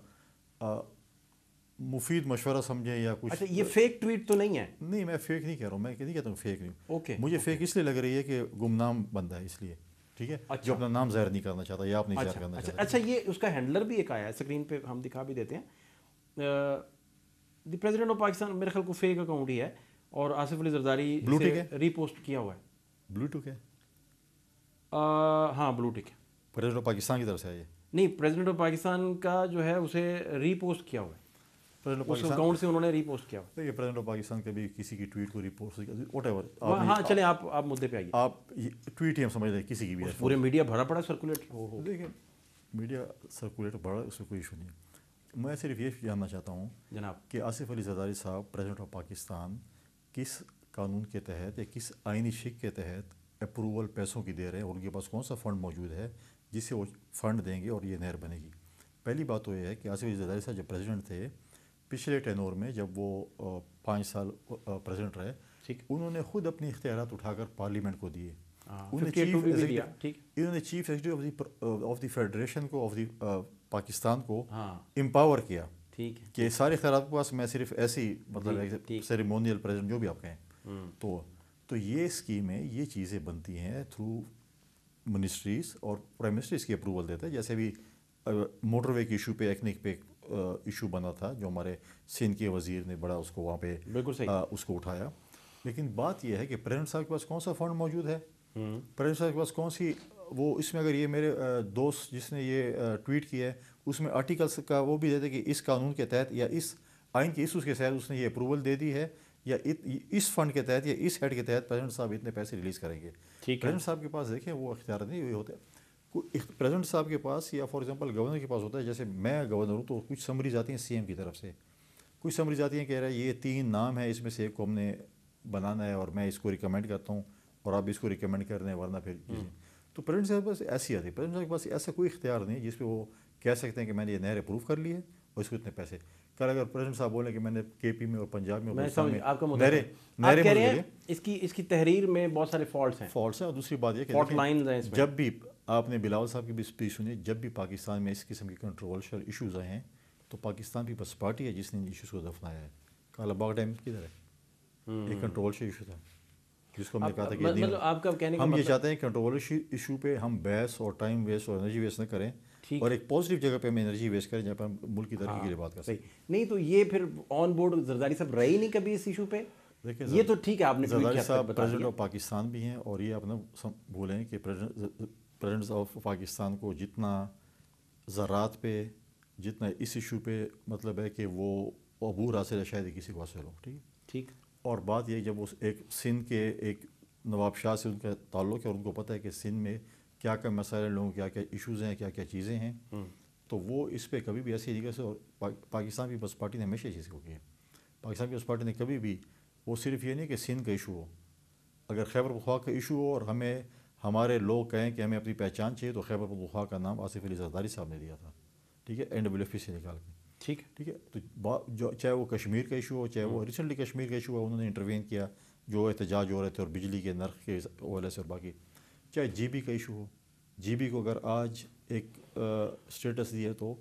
مفید مشورہ سمجھیں یا کچھ. اچھا، یہ فیک ٹویٹ تو نہیں ہے؟ نہیں، میں فیک نہیں کہہ رہا ہوں، میں نہیں کہتا ہوں فیک نہیں. اوکے، مجھے فیک اس لیے لگ رہی ہے کہ گمنام بندہ ہے اس لیے، ٹھیک ہے، جو اپنا نام ظاہر نہیں کرنا چاہتا یا آپ نہیں ظاہر کرنا چاہتا. اچھا، یہ اس کا ہینڈلر بھی ایک آیا ہے اسکرین پہ، ہم دکھا بھی دیتے ہیں. دی پریزیڈنٹ آف پاکستان میرے خیال کو فیک اکاؤنٹ ہی ہے، اور آصف علی زرداری سے ری پوسٹ کیا ہوا ہے. بلو ٹک ہے، ہاں بلو ٹک ہے. پریزیڈنٹ آف پاکستان کی طرف سے ہے یہ؟ نہیں، پریزیڈنٹ آف پاکستان کا جو ہے اسے ری پوسٹ کیا ہوا ہے، اس اکاؤنٹ سے انہوں نے ری پوسٹ کیا ہوا ہے. دیکھیے، پریزیڈنٹ آف پاکستان کبھی کسی کی ٹویٹ کو ری پوسٹ واٹ ایور. ہاں چلیں، آپ مدعے پہ آئیے. آپ ٹویٹ ہی ہم سمجھ رہے کسی کی بھی ہے، پورے میڈیا بھرا پڑا سرکولیٹ ہو. دیکھیں، میڈیا سرکولیٹ بڑا، اس میں کوئی ایشو نہیں. میں صرف یہ جاننا چاہتا ہوں جناب کہ آصف علی زرداری صاحب پریزیڈنٹ آف پاکستان کس قانون کے تحت یا کس آئینی شک کے تحت اپروول پیسوں کی دے رہے ہیں، اور ان کے پاس کون سا فنڈ موجود ہے جس سے وہ فنڈ دیں گے اور یہ نہر بنے گی. پہلی بات تو یہ ہے کہ آصف علی زرداری صاحب جب پریزیڈنٹ تھے پچھلے ٹینور میں، جب وہ 5 سال پریزیڈنٹ رہے، انہوں نے خود اپنی اختیارات اٹھا کر پارلیمنٹ کو دیے. انہوں نے chief executive of the federation کو، آف دی پاکستان کو امپاور کیا کہ سارے اختیارات کے پاس، میں صرف ایسی مطلب سیریمونیل پریزیڈنٹ جو بھی آپ کہیں. تو یہ اسکیمیں، یہ چیزیں بنتی ہیں تھرو منسٹریز، اور پرائم منسٹر اس کی اپروول دیتا ہے. جیسے بھی موٹر وے کے ایشو پہ، ایکنک پہ ایشو بنا تھا، جو ہمارے سندھ کے وزیر نے بڑا اس کو وہاں پہ اس کو اٹھایا. لیکن بات یہ ہے کہ پریزیڈنٹ صاحب کے پاس کون سا فنڈ موجود ہے، پریزیڈنٹ صاحب کے پاس کون سی وہ، اس میں اگر یہ میرے دوست جس نے یہ ٹویٹ کیا ہے اس میں آرٹیکلس کا وہ بھی دیتے کہ اس قانون کے تحت یا اس آئین کے اس کے تحت اس نے یہ اپروول دے دی ہے، یا اس فنڈ کے تحت یا اس ہیڈ کے تحت پریزیڈنٹ صاحب اتنے پیسے ریلیز کریں گے. پریزیڈنٹ صاحب کے پاس دیکھیں وہ اختیار نہیں ہوئے ہوتے. پریزیڈنٹ صاحب کے پاس یا فار ایگزامپل گورنر کے پاس ہوتا ہے. جیسے میں گورنر ہوں تو کچھ سمریز آتی ہیں سی ایم کی طرف سے، کچھ سمریز آتی ہیں کہہ رہا ہے یہ 3 نام ہیں، اس میں سے ایک کو ہم نے بنانا ہے اور میں اس کو ریکمینڈ کرتا ہوں اور آپ اس کو ریکمینڈ کر دیں ورنہ پھر چیزیں. تو پریزیڈنٹ صاحب کے پاس ایسی آتی ہے. پریزیڈنٹ صاحب کے پاس ایسا کوئی اختیار نہیں جس پہ وہ کہہ سکتے ہیں کہ میں نے یہ نہر اپروو کر لی ہے اور اس کو اتنے پیسے. کل اگر پریزیڈنٹ صاحب بولیں کہ میں نے کے پی میں اور پنجاب میں اس کی تحریر میں بہت سارے فالٹس ہیں. اور دوسری بات یہ کہ جب بھی آپ نے بلاول صاحب کی بھی اسپیچ سنی، جب بھی پاکستان میں اس قسم کی کنٹروورشل ایشوز آئے ہیں تو پاکستان پیپلز پارٹی ہے جس نے ان ایشوز کو دفنایا ہے. کالا باغ ڈیم کدھر ہے؟ ایک کنٹروورشل ایشو تھا جس کو ہم نے کہا تھا کہ ہم یہ چاہتے ہیں کنٹروورشل ایشو پہ ہم بحث اور ٹائم ویسٹ اور انرجی ویسٹ نہ کریں، اور ایک پازیٹیو جگہ پہ ہم انرجی ویسٹ کریں جہاں پہ ہم ملک کی ترقی کے لیے بات کر سکیں. نہیں تو یہ پھر آن بورڈ زرداری صاحب رہے ہی نہیں کبھی اس ایشو پہ. یہ تو ٹھیک ہے، آپ نے زرداری صاحب پریزیڈنٹ آف پاکستان بھی ہیں، اور یہ آپ نہ بولیں کہ پریزیڈنٹ آف پاکستان کو جتنا زراعت پہ، جتنا اس ایشو پہ مطلب ہے کہ وہ عبور حاصل ہے، شاید کسی کو حاصل ہو. ٹھیک. اور بات یہ جب وہ ایک سندھ کے ایک نواب شاہ سے ان کا تعلق ہے اور ان کو پتہ ہے کہ سندھ میں کیا کیا مسائل ہیں، لوگوں کیا کیا ایشوز ہیں، کیا کیا چیزیں ہیں، تو وہ اس پہ کبھی بھی ایسی جگہ سے. اور پاکستان پیپلز پارٹی نے ہمیشہ چیز کو کی ہے. پاکستان پیپلز پارٹی نے کبھی بھی وہ صرف یہ نہیں کہ سندھ کا ایشو ہو، اگر خیبر پختونخوا کا ایشو ہو اور ہمارے لوگ کہیں کہ ہمیں اپنی پہچان چاہیے، تو خیبر پختونخوا کا نام آصف علی زرداری صاحب نے دیا تھا. ٹھیک ہے، NWF سے نکال کے. ٹھیک ہے. تو چاہے وہ کشمیر کا ایشو ہو، چاہے وہ ریسنٹلی کشمیر کا ایشو ہو، انہوں نے انٹروین کیا جو احتجاج ہو رہے تھے اور بجلی کے نرخ کے حوالے سے، اور باقی چاہے GB کا ایشو ہو. GB کو اگر آج ایک اسٹیٹس دیا تو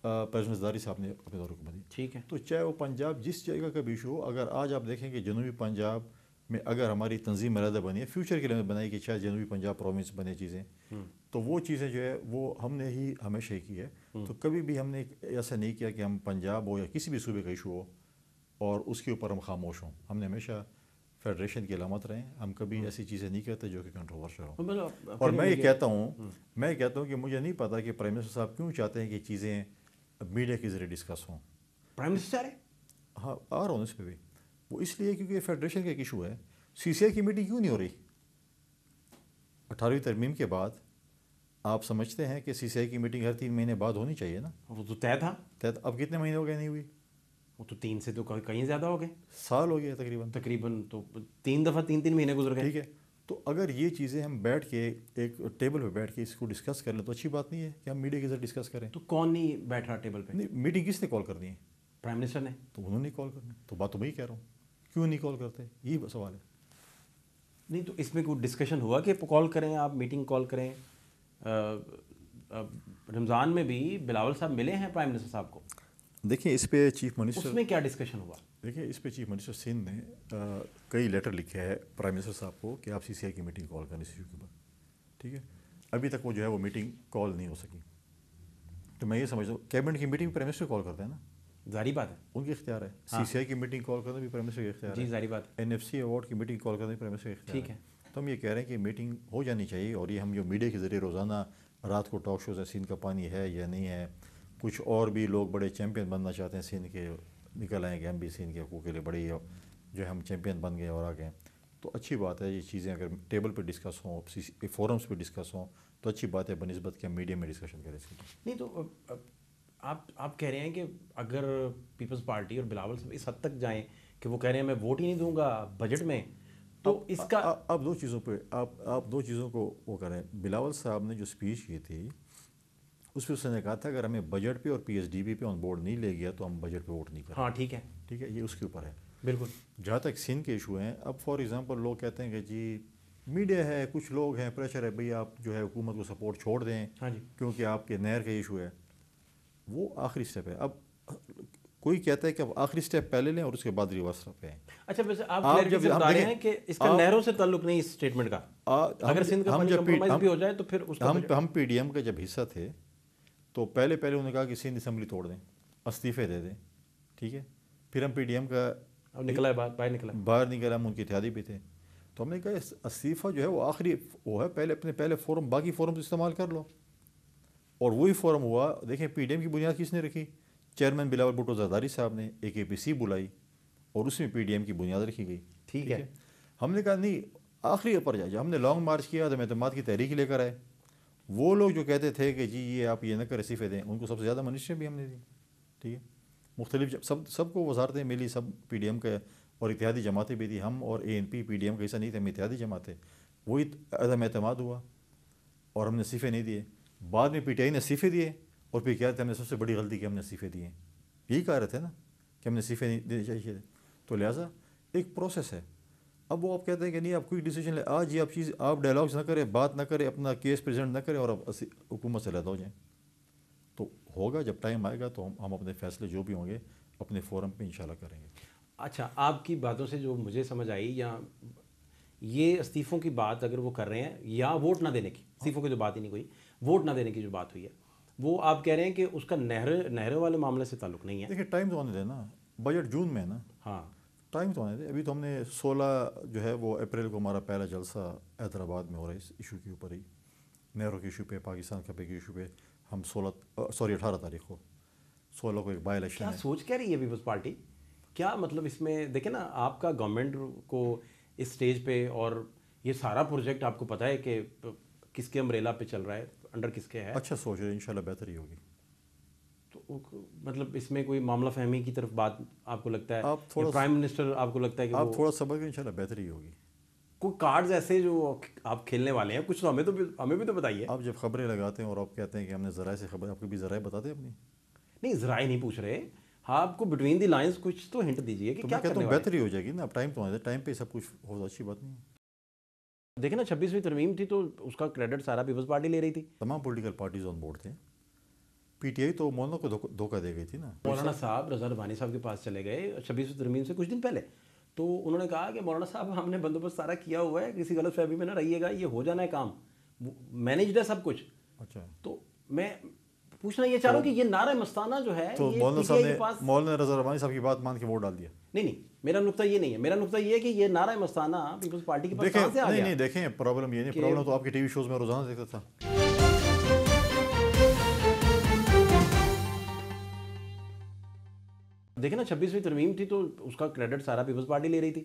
پریزیڈنٹ زرداری صاحب نے اپنے دور کو بدی. ٹھیک ہے. تو چاہے وہ پنجاب جس جگہ کا بھی ایشو ہو، اگر آج آپ دیکھیں کہ جنوبی پنجاب میں اگر ہماری تنظیم علیحدہ بنی ہے، فیوچر کے لیے بنائی کہ شاید جنوبی پنجاب پروونس بنے چیزیں، تو وہ چیزیں جو ہے وہ ہم نے ہی ہمیشہ ہی کی ہے. تو کبھی بھی ہم نے ایسا نہیں کیا کہ ہم پنجاب ہو یا کسی بھی صوبے کا ایشو ہو اور اس کے اوپر ہم خاموش ہوں. ہم نے ہمیشہ فیڈریشن کی علامت رہے ہیں. ہم کبھی ایسی چیزیں نہیں کہتے جو کہ کنٹروورشل ہوں. اور میں یہ کہتا ہوں کہ مجھے نہیں پتا کہ پرائم منسٹر صاحب کیوں چاہتے ہیں کہ چیزیں میڈیا کے ذریعے ڈسکس ہوں. پرائم منسٹر ہاں آ رہا ہوں اس پہ بھی. وہ اس لیے کیونکہ یہ فیڈریشن کا ایک ایشو ہے. CCI کی میٹنگ کیوں نہیں ہو رہی 18ویں ترمیم کے بعد؟ آپ سمجھتے ہیں کہ CCI کی میٹنگ ہر 3 مہینے بعد ہونی چاہیے نا؟ وہ تو طے تھا. اب کتنے مہینے ہو گئے نہیں ہوئی؟ وہ تو 3 سے تو کہیں زیادہ ہو گئے، سال ہو گیا تقریباً. تقریباً تو 3 دفعہ 3 مہینے گزر گئے. ٹھیک ہے، تو اگر یہ چیزیں ہم بیٹھ کے ایک ٹیبل پہ بیٹھ کے اس کو ڈسکس کر لیں تو اچھی بات نہیں ہے کہ ہم میڈیا کے ذریعے ڈسکس کریں. تو کون نہیں بیٹھ رہا ٹیبل پہ؟ نہیں، میٹنگ کس نے کال کرنی ہے؟ پرائم منسٹر نے. تو انہوں نے کال کرنی، تو بات تو میں ہی کہہ رہا ہوں، کیوں نہیں کال کرتے، یہی سوال ہے. نہیں تو اس میں کوئی ڈسکشن ہوا کہ کال کریں، آپ میٹنگ کال کریں؟ رمضان میں بھی بلاول صاحب ملے ہیں پرائم منسٹر صاحب کو، دیکھیں اس پہ چیف اس منسٹر، میں کیا ڈسکشن ہوا؟ دیکھیں اس پہ چیف منسٹر سندھ نے کئی لیٹر لکھے ہے پرائم منسٹر صاحب کو کہ آپ سی سی آئی کی میٹنگ کال کریں اس ایشو کے بعد. ٹھیک ہے، ابھی تک وہ جو ہے وہ میٹنگ کال نہیں ہو سکی. تو میں یہ سمجھتا ہوں کیبنٹ کی میٹنگ پرائم منسٹر کال کرتے ہیں نا، ظاہری بات ہے. ان کی اختیار ہے. سی سی آئی کی میٹنگ کال کرنا بھی پرائم منسٹر کا اختیار جی ہے. ظاہری بات ہے. این ایف سی ایوارڈ کی میٹنگ کال کرنا بھی پرائم منسٹر کا اختیار ٹھیک ہے. تو ہم یہ کہہ رہے ہیں کہ میٹنگ ہو جانی چاہیے. اور یہ ہم جو میڈیا کے ذریعے روزانہ رات کو ٹاک شوز ہیں سندھ کا پانی ہے یا نہیں ہے، کچھ اور بھی لوگ بڑے چیمپئن بننا چاہتے ہیں سندھ کے، نکل آئیں کہ ہم بھی سندھ کے حقوق کے لیے بڑی جو ہے ہم چیمپئن بن گئے اور آ گئے، تو اچھی بات ہے. یہ چیزیں اگر ٹیبل پہ ڈسکس ہوں، فورمس پہ ڈسکس ہوں تو اچھی بات ہے بنسبت کہ ہم میڈیا میں ڈسکشن کریں. نہیں تو آپ کہہ رہے ہیں کہ اگر پیپلز پارٹی اور بلاول صاحب اس حد تک جائیں کہ وہ کہہ رہے ہیں میں ووٹ ہی نہیں دوں گا بجٹ میں، تو اس کا آپ دو چیزوں پہ آپ دو چیزوں کو وہ کریں. بلاول صاحب نے جو اسپیچ کی تھی اس پہ اس نے کہا تھا اگر ہمیں بجٹ پہ اور پی ایس ڈی بی پہ آن بورڈ نہیں لے گیا تو ہم بجٹ پہ ووٹ نہیں کریں. ہاں ٹھیک ہے. ٹھیک ہے، یہ اس کے اوپر ہے. بالکل. جہاں تک سندھ کے ایشو ہیں، اب فار ایگزامپل لوگ کہتے ہیں کہ جی میڈیا ہے، کچھ لوگ ہیں، پریشر ہے بھئی آپ جو ہے حکومت کو سپورٹ چھوڑ دیں ہاں جی. کیونکہ آپ کے نہر کا ایشو ہے. وہ آخری اسٹیپ ہے. اب کوئی کہتا ہے کہ اب آخری اسٹیپ پہلے لیں اور اس کے بعد ریورس پہ ہیں. اچھا ویسے آپ کلیئرٹی سے بتا رہے ہیں کہ اس کا نہروں سے تعلق نہیں اس اسٹیٹمنٹ کا، اگر سندھ کا پانی کمپرومائز بھی ہو جائے تو پھر اس کا ہم پی ڈی ایم کا جب حصہ تھے تو پہلے انہوں نے کہا کہ سندھ اسمبلی توڑ دیں، استعفے دے دیں. ٹھیک ہے، پھر ہم پی ڈی ایم کا نکلا ہے باہر نکلا، ہم ان کی اتحادی بھی تھے. تو ہم نے کہا استعفیٰ جو ہے وہ آخری وہ ہے، پہلے فورم، باقی فورم استعمال کر لو. اور وہی فورم ہوا. دیکھیں پی ڈی ایم کی بنیاد کس نے رکھی؟ چیئرمین بلاول بھٹو زرداری صاحب نے ایک اے پی سی بلائی اور اس میں پی ڈی ایم کی بنیاد رکھی گئی. ٹھیک ہے. ہم نے کہا نہیں آخری پر جائے. جب ہم نے لانگ مارچ کیا تو اعتماد کی تحریک لے کر آئے. وہ لوگ جو کہتے تھے کہ جی یہ آپ یہ نہ کر استعفے دیں، ان کو سب سے زیادہ منشیاں بھی ہم نے دی. ٹھیک ہے، مختلف سب کو وزارتیں ملی، سب پی ڈی ایم کے اور اتحادی جماعتیں بھی تھیں. ہم اور اے این پی ڈی ایم کا حصہ نہیں تھے، ہم اتحادی جماعتیں. وہی عدم اعتماد ہوا اور ہم نے استعفے نہیں دیے. بعد میں پی ٹی آئی نے استعفے دیے اور پھر کیا تھا ہم نے سب سے بڑی غلطی کی ہم نے استعفے دیے. یہی کہہ رہے تھے نا کہ ہم نے استعفے نہیں دینے چاہیے. تو لہٰذا ایک پروسیس ہے. اب وہ آپ کہتے ہیں کہ نہیں آپ کوئی ڈیسیجن لیں آج یہ آپ ڈائلاگس نہ کریں، بات نہ کریں، اپنا کیس پریزنٹ نہ کریں اور اب حکومت سے علیحدہ ہو جائیں. تو ہوگا جب ٹائم آئے گا تو ہم اپنے فیصلے جو بھی ہوں گے اپنے فورم پہ انشاءاللہ کریں گے. اچھا آپ کی باتوں سے جو مجھے سمجھ آئی، یا یہ استعفوں کی بات اگر وہ کر رہے ہیں یا ووٹ نہ دینے کی، استعفوں کی جو بات ہی نہیں کوئی، ووٹ نہ دینے کی جو بات ہوئی ہے، وہ آپ کہہ رہے ہیں کہ اس کا نہروں والے معاملے سے تعلق نہیں ہے. دیکھیے ٹائم تو آنے دیں نا، بجٹ جون میں ہے نا. ہاں ٹائم تو آنے دیں. ابھی تو ہم نے 16 جو ہے وہ اپریل کو ہمارا پہلا جلسہ حیدرآباد میں ہو رہا ہے اس ایشو کے اوپر ہی، نہروں کے ایشو پہ، پاکستان کپے کے ایشو پہ. ہم 18 تاریخ کو 16 کو ایک بائی الیکشن کیا ہے. سوچ کیا رہی ہے پیپلز پارٹی؟ کیا مطلب اس میں دیکھیں نا، آپ کا گورنمنٹ کو اس سٹیج پہ، اور یہ سارا پروجیکٹ آپ کو پتہ ہے کہ کس کے امبریلا پہ چل رہا ہے، انڈر کس کے ہے. اچھا سوچ رہے ہیں، انشاءاللہ بہتر ہی ہوگی. تو مطلب اس میں کوئی معاملہ فہمی کی طرف بات آپ کو لگتا ہے؟ آپ تھوڑا پرائم منسٹر آپ کو لگتا ہے کہ آپ تھوڑا صبر کریں، انشاءاللہ بہتر ہی ہوگی. کوئی کارڈز ایسے جو آپ کھیلنے والے ہیں کچھ تو ہمیں بھی تو بتائیے. آپ جب خبریں لگاتے ہیں اور آپ کہتے ہیں کہ ہم نے ذرائع سے خبر، آپ کو بھی ذرائع بتاتے ہیں اپنی. نہیں ذرائع نہیں پوچھ رہے، ہاں آپ کو بٹوین دی لائنز کچھ تو ہنٹ دیجیے کہ کیا کہتا ہوں بہتر ہی ہو جائے گی نا. اب ٹائم تو آنے دیں، ٹائم پہ سب کچھ ہو، اچھی بات نہیں ہے. دیکھیں نا 26ویں ترمیم تھی تو اس کا کریڈٹ سارا پیپلز پارٹی لے رہی تھی. تمام پولیٹیکل پارٹیز آن بورڈ تھے. پی ٹی آئی تو مولانا کو دھوکہ دے گئی تھی نا. مولانا صاحب رضا ربانی صاحب کے پاس چلے گئے 26ویں ترمیم سے کچھ دن پہلے، تو انہوں نے کہا کہ مولانا صاحب ہم نے بندوبست سارا کیا ہوا ہے، کسی غلط فہمی میں نہ رہیے گا، یہ ہو جانا ہے کام، مینیجڈ ہے سب کچھ. اچھا تو میں پوچھنا یہ چاہ رہا ہوں کہ یہ نعرہ مستانہ جو ہے تو مولانا صاحب نے مولانا رضا ربانی صاحب کی بات مان کے ووٹ ڈال دیا. نہیں میرا نقطہ یہ نہیں ہے. میرا نقطہ یہ ہے کہ یہ نعرہ مستانہ پیپلز پارٹی کے پاس کہاں سے آ گیا؟ نہیں دیکھیں پرابلم یہ نہیں، پرابلم تو آپ کے ٹی وی شوز میں روزانہ دیکھتا تھا. دیکھیں نا 26ویں ترمیم تھی تو اس کا کریڈٹ سارا پیپلز پارٹی لے رہی تھی،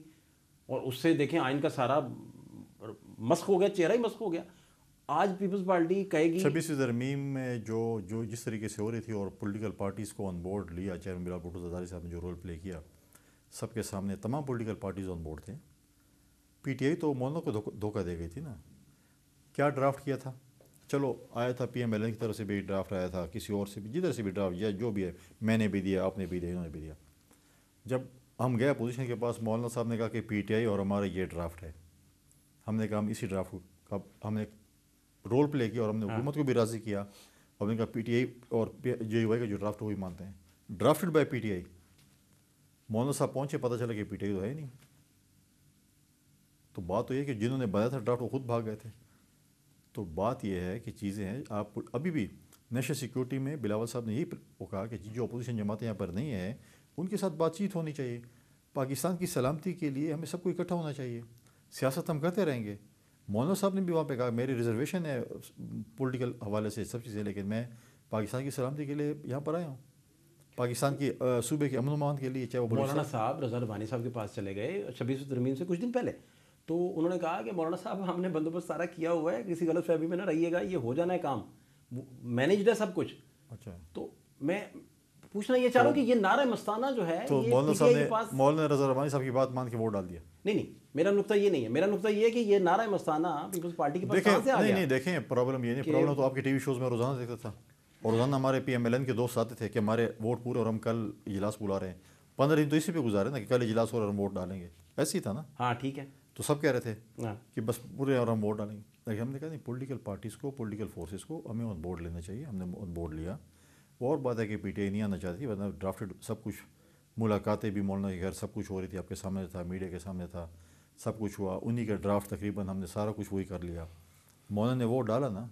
اور اس سے دیکھیں آئین کا سارا مسخ ہو گیا، چہرہ ہی مسخ ہو گیا. آج پیپلز پارٹی کہے گی 26 ترمیم میں جو جس طریقے سے ہو رہی تھی اور پولیٹیکل پارٹیز کو آن بورڈ لیا، چیئرمین بلال بھٹو زرداری صاحب نے جو رول پلے کیا سب کے سامنے، تمام پولیٹیکل پارٹیز آن بورڈ تھے. پی ٹی آئی تو مولانا کو دھوکہ دے گئی تھی نا. کیا ڈرافٹ کیا تھا؟ چلو آیا تھا پی ایم ایل این کی طرف سے بھی ڈرافٹ آیا تھا، کسی اور سے بھی، جدھر سے بھی ڈرافٹ یا جو بھی ہے، میں نے بھی دیا، آپ نے بھی دیا، انہوں نے بھی دیا. جب ہم گئے اپوزیشن کے پاس، مولانا صاحب نے کہا کہ پی ٹی آئی اور ہمارا یہ ڈرافٹ ہے. ہم نے کہا ہم اسی ڈرافٹ کا ہم نے رول پلے کیا اور ہم نے حکومت کو بھی راضی کیا. ہم نے کہا پی ٹی آئی اور جے یو آئی کا جو ڈرافٹ وہی مانتے ہیں، ڈرافٹڈ بائی پی ٹی آئی. مولانا صاحب پہنچے، پتہ چلا کہ پی ٹی آئی تو ہے نہیں. تو بات تو یہ کہ جنہوں نے بنایا تھا ڈرافٹ وہ خود بھاگ گئے تھے. تو بات یہ ہے کہ چیزیں ہیں. آپ ابھی بھی نیشنل سیکورٹی میں بلاول صاحب نے یہی کہا کہ جو اپوزیشن جماعتیں یہاں پر نہیں ہیں ان کے ساتھ بات چیت ہونی چاہیے. پاکستان کی سلامتی کے لیے ہمیں سب کو اکٹھا ہونا چاہیے. سیاست ہم کرتے رہیں گے. مولانا صاحب نے بھی وہاں پہ کہا میری ریزرویشن ہے پولیٹیکل حوالے سے سب چیزیں، لیکن میں پاکستان کی سلامتی کے لیے یہاں پر آیا ہوں، پاکستان کی صوبے کے امن و امان کے لیے. چاہے وہ مولانا صاحب رضا ربانی صاحب کے پاس چلے گئے 26 ترمیم سے کچھ دن پہلے، تو انہوں نے کہا کہ مولانا صاحب ہم نے بندوبست سارا کیا ہوا ہے، کسی غلط فہمی میں نہ رہیے گا، یہ ہو جانا ہے کام، مینیجڈ ہے سب کچھ. اچھا، تو میں پوچھنا یہ چاہ رہا ہوں کہ یہ نعرہ مستانہ جو ہے تو یہ مولانا پی ٹی صاحب آئی نے کے پاس، مولانا رضا ربانی صاحب کی بات مان کے ووٹ ڈال دیا. نہیں میرا نقطہ یہ نہیں ہے. میرا نقطہ یہ ہے کہ یہ نعرہ مستانہ پیپلز پارٹی کے پاس کہاں سے آ گیا؟ نہیں دیکھیں پرابلم یہ نہیں، پرابلم تو آپ کے ٹی وی شوز میں روزانہ دیکھتا تھا، اور روزانہ ہمارے پی ایم ایل این کے دوست آتے تھے کہ ہمارے ووٹ پورے اور ہم کل اجلاس بلا رہے ہیں. 15 دن تو اسی پہ گزارے نا کہ کل اجلاس اور ہم ووٹ ڈالیں گے. ایسے ہی تھا نا. ہاں ٹھیک ہے. تو سب کہہ رہے تھے ہاں کہ بس پورے اور ہم ووٹ ڈالیں گے. لیکن ہم نے کہا نہیں، پولیٹیکل پارٹیز کو، پولیٹیکل فورسز کو ہمیں آن بورڈ لینا چاہیے. ہم نے آن بورڈ لیا. اور بات ہے کہ پی ٹی آئی نہیں آنا چاہتی، ورنہ ڈرافٹڈ سب کچھ، ملاقاتیں بھی مولانا کے گھر سب کچھ ہو رہی تھی، آپ کے سامنے تھا، میڈیا کے سامنے تھا، سب کچھ ہوا. انہی کا ڈرافٹ تقریباً ہم نے سارا کچھ وہی کر لیا. مولانا نے ووٹ ڈالا نا،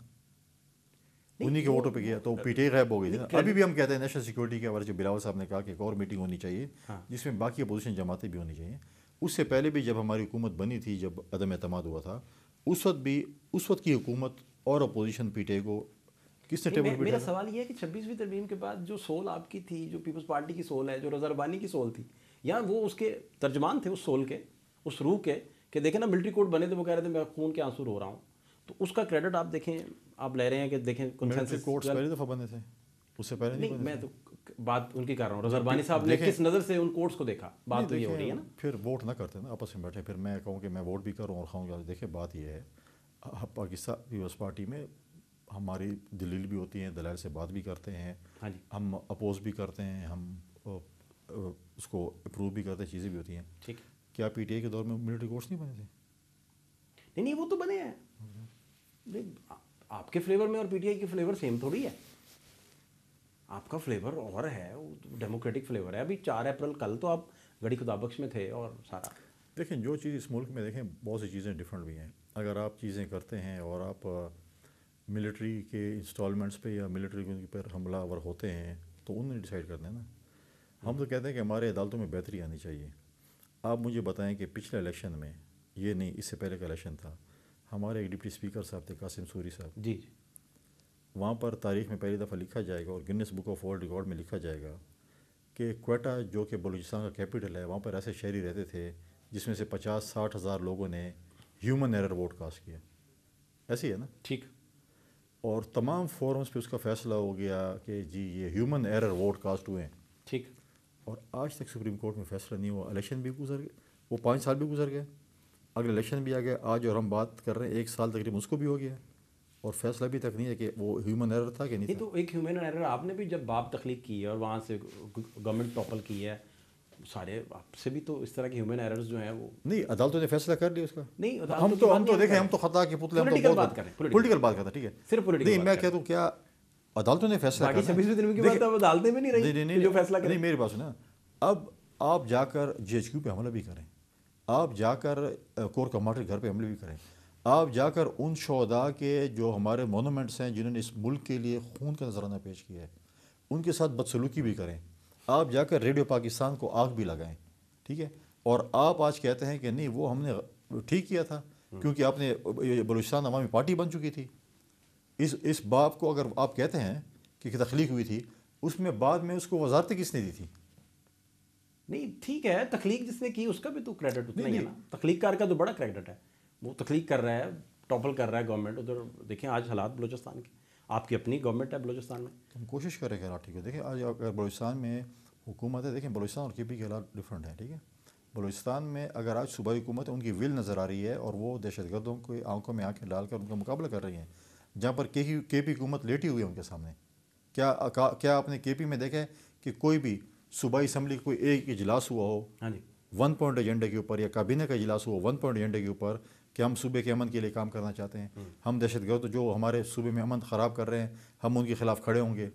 انہی کے ووٹوں پہ کیا، تو پی ٹی آئی غائب ہو گئی تھی نا. ابھی بھی ہم کہتے ہیں نیشنل سیکورٹی کے حوالے سے بلاول صاحب نے کہا کہ ایک اور میٹنگ ہونی چاہیے جس میں باقی اپوزیشن جماعتیں بھی ہونی چاہیے. اس سے پہلے بھی جب ہماری حکومت بنی تھی، جب عدم اعتماد ہوا تھا، اس وقت کی حکومت اور اپوزیشن پی ٹی آئی کو کس نے ٹیبل پہ میرا سوال یہ ہے کہ 26ویں ترمیم کے بعد جو سول آپ کی تھی، جو پیپلز پارٹی کی سول ہے، جو رضا ربانی کی سول تھی، یا وہ اس کے ترجمان تھے اس سول کے، اس روح کے، کہ دیکھیں نا ملٹری کوڈ بنے تھے، وہ کہہ رہے تھے میں خون کے آنسو رو رہا ہوں. تو اس کا کریڈٹ آپ دیکھیں، آپ لے رہے ہیں کہ دیکھیں کنسنسس کورٹس پہلی دفعہ بنے تھے، اس سے پہلے نہیں بنے. میں تو بات ان کی کر رہا ہوں، رضا ربانی صاحب نے کس نظر سے ان کورٹس کو دیکھا، بات تو یہ ہو رہی ہے نا. پھر ووٹ نہ کرتے نا، آپس میں بیٹھے، پھر میں کہوں کہ میں ووٹ بھی کروں اور کھاؤں گا. دیکھیں بات یہ ہے، پاکستان پیپلز پارٹی میں ہماری دلیل بھی ہوتی ہیں، دلائل سے بات بھی کرتے ہیں، ہاں جی، ہم اپوز بھی کرتے ہیں، ہم اس کو اپروو بھی کرتے ہیں، چیزیں بھی ہوتی ہیں. ٹھیک. کیا پی ٹی آئی کے دور میں ملٹری کورٹس نہیں بنے تھے؟ نہیں وہ تو بنے ہیں. آپ کے فلیور میں اور پی ٹی آئی کے فلیور سیم تھوڑی ہے. آپ کا فلیور اور ہے، ڈیموکریٹک فلیور ہے. ابھی 4 اپریل کل تو آپ گڑی خدا بخش میں تھے اور سارا. دیکھیں جو چیز اس ملک میں، دیکھیں بہت سی چیزیں ڈفرینٹ بھی ہیں. اگر آپ چیزیں کرتے ہیں اور آپ ملٹری کے انسٹالمنٹس پہ یا ملٹری پر حملہ آور ہوتے ہیں تو انہوں نے ڈیسائیڈ کرنا ہے نا. ہم تو کہتے ہیں کہ ہمارے عدالتوں میں بہتری آنی چاہیے. آپ مجھے بتائیں کہ پچھلے الیکشن میں، یہ نہیں اس سے پہلے کا الیکشن تھا، ہمارے ایک ڈپٹی اسپیکر صاحب تھے قاسم سوری صاحب. جی. وہاں پر تاریخ میں پہلی دفعہ لکھا جائے گا اور Guinness book of world record میں لکھا جائے گا کہ کوئٹہ جو کہ بلوچستان کا کیپٹل ہے، وہاں پر ایسے شہری رہتے تھے جس میں سے 50-60 ہزار لوگوں نے ہیومن ایرر ووٹ کاسٹ کیا. ایسی ہے نا. ٹھیک. اور تمام فورمز پہ اس کا فیصلہ ہو گیا کہ جی یہ ہیومن ایرر ووٹ کاسٹ ہوئے ہیں. ٹھیک. اور آج تک سپریم کورٹ میں فیصلہ نہیں ہوا. الیکشن بھی گزر گئے، وہ 5 سال بھی گزر گئے، اگلے الیکشن بھی آ گیا. آج اور ہم بات کر رہے ہیں 1 سال تقریباً اس کو بھی ہو گیا اور فیصلہ بھی تک نہیں ہے کہ وہ ہیومن ایرر تھا کہ نہیں تھا. تو ایک ہیومن ایرر آپ نے بھی جب باب تخلیق کی ہے اور وہاں سے گورنمنٹ ٹاپل کی ہے، سارے آپ سے بھی تو اس طرح کے ہیومن ایررز جو ہیں وہ نہیں، عدالتوں نے فیصلہ کر لیا اس کا. نہیں. ہم تو دیکھیں، ہم تو خطا کے پتلے، پولیٹیکل بات کر رہے ہیں، پولیٹیکل بات کرتے ہیں. ٹھیک ہے، صرف پولیٹیکل. نہیں میں کہتا ہوں کیا عدالتوں نے فیصلہ باقی 26ویں دن کی بات اب عدالتیں میں نہیں رہی جو فیصلہ کریں. نہیں میری بات سنا. اب آپ جا کر جی ایچ کیو پہ حملہ بھی کریں، آپ جا کر کور کمانڈر کے گھر پہ حملے بھی کریں، آپ جا کر ان شہداء کے جو ہمارے مونومنٹس ہیں جنہوں نے اس ملک کے لیے خون کا نذرانہ پیش کیا ہے ان کے ساتھ بدسلوکی بھی کریں، آپ جا کر ریڈیو پاکستان کو آگ بھی لگائیں. ٹھیک ہے. اور آپ آج کہتے ہیں کہ نہیں وہ ہم نے ٹھیک کیا تھا کیونکہ آپ نے بلوچستان عوامی پارٹی بن چکی تھی. اس باب کو اگر آپ کہتے ہیں کہ تخلیق ہوئی تھی، اس میں بعد میں اس کو وزارت کس نے دی تھی؟ نہیں ٹھیک ہے، تخلیق جس نے کی اس کا بھی تو کریڈٹ اتنا ہی ہے نا. تخلیق کار کا تو بڑا کریڈٹ ہے، وہ تخلیق کر رہا ہے. ٹاپل کر رہا ہے گورنمنٹ. ادھر دیکھیں آج حالات بلوچستان کے, آپ کی اپنی گورنمنٹ ہے بلوچستان میں. ہم کوشش کریں کہ حالات ٹھیک ہے. دیکھیں آج اگر بلوچستان میں حکومت ہے, دیکھیں بلوچستان اور کے پی کے حالات ڈفرینٹ ہیں, ٹھیک ہے. بلوچستان میں اگر آج صوبائی حکومت ہے, ان کی ول نظر آ رہی ہے اور وہ دہشت گردوں کو آنکھوں میں آنکھیں ڈال کر ان کا مقابلہ کر رہی ہیں, جہاں پر کے پی حکومت لیٹی ہوئی ہے ان کے سامنے. کیا آپ نے کے پی میں دیکھا ہے کہ کوئی بھی صوبائی اسمبلی کوئی ایک اجلاس ہوا ہو ہاں جی, 1 پوائنٹ ایجنڈے کے اوپر, یا کابینہ کا اجلاس ہوا 1 پوائنٹ ایجنڈے کے اوپر کہ ہم صوبے کے امن کے لیے کام کرنا چاہتے ہیں, ہم دہشت گرد جو ہمارے صوبے میں امن خراب کر رہے ہیں ہم ان کے خلاف کھڑے ہوں گے؟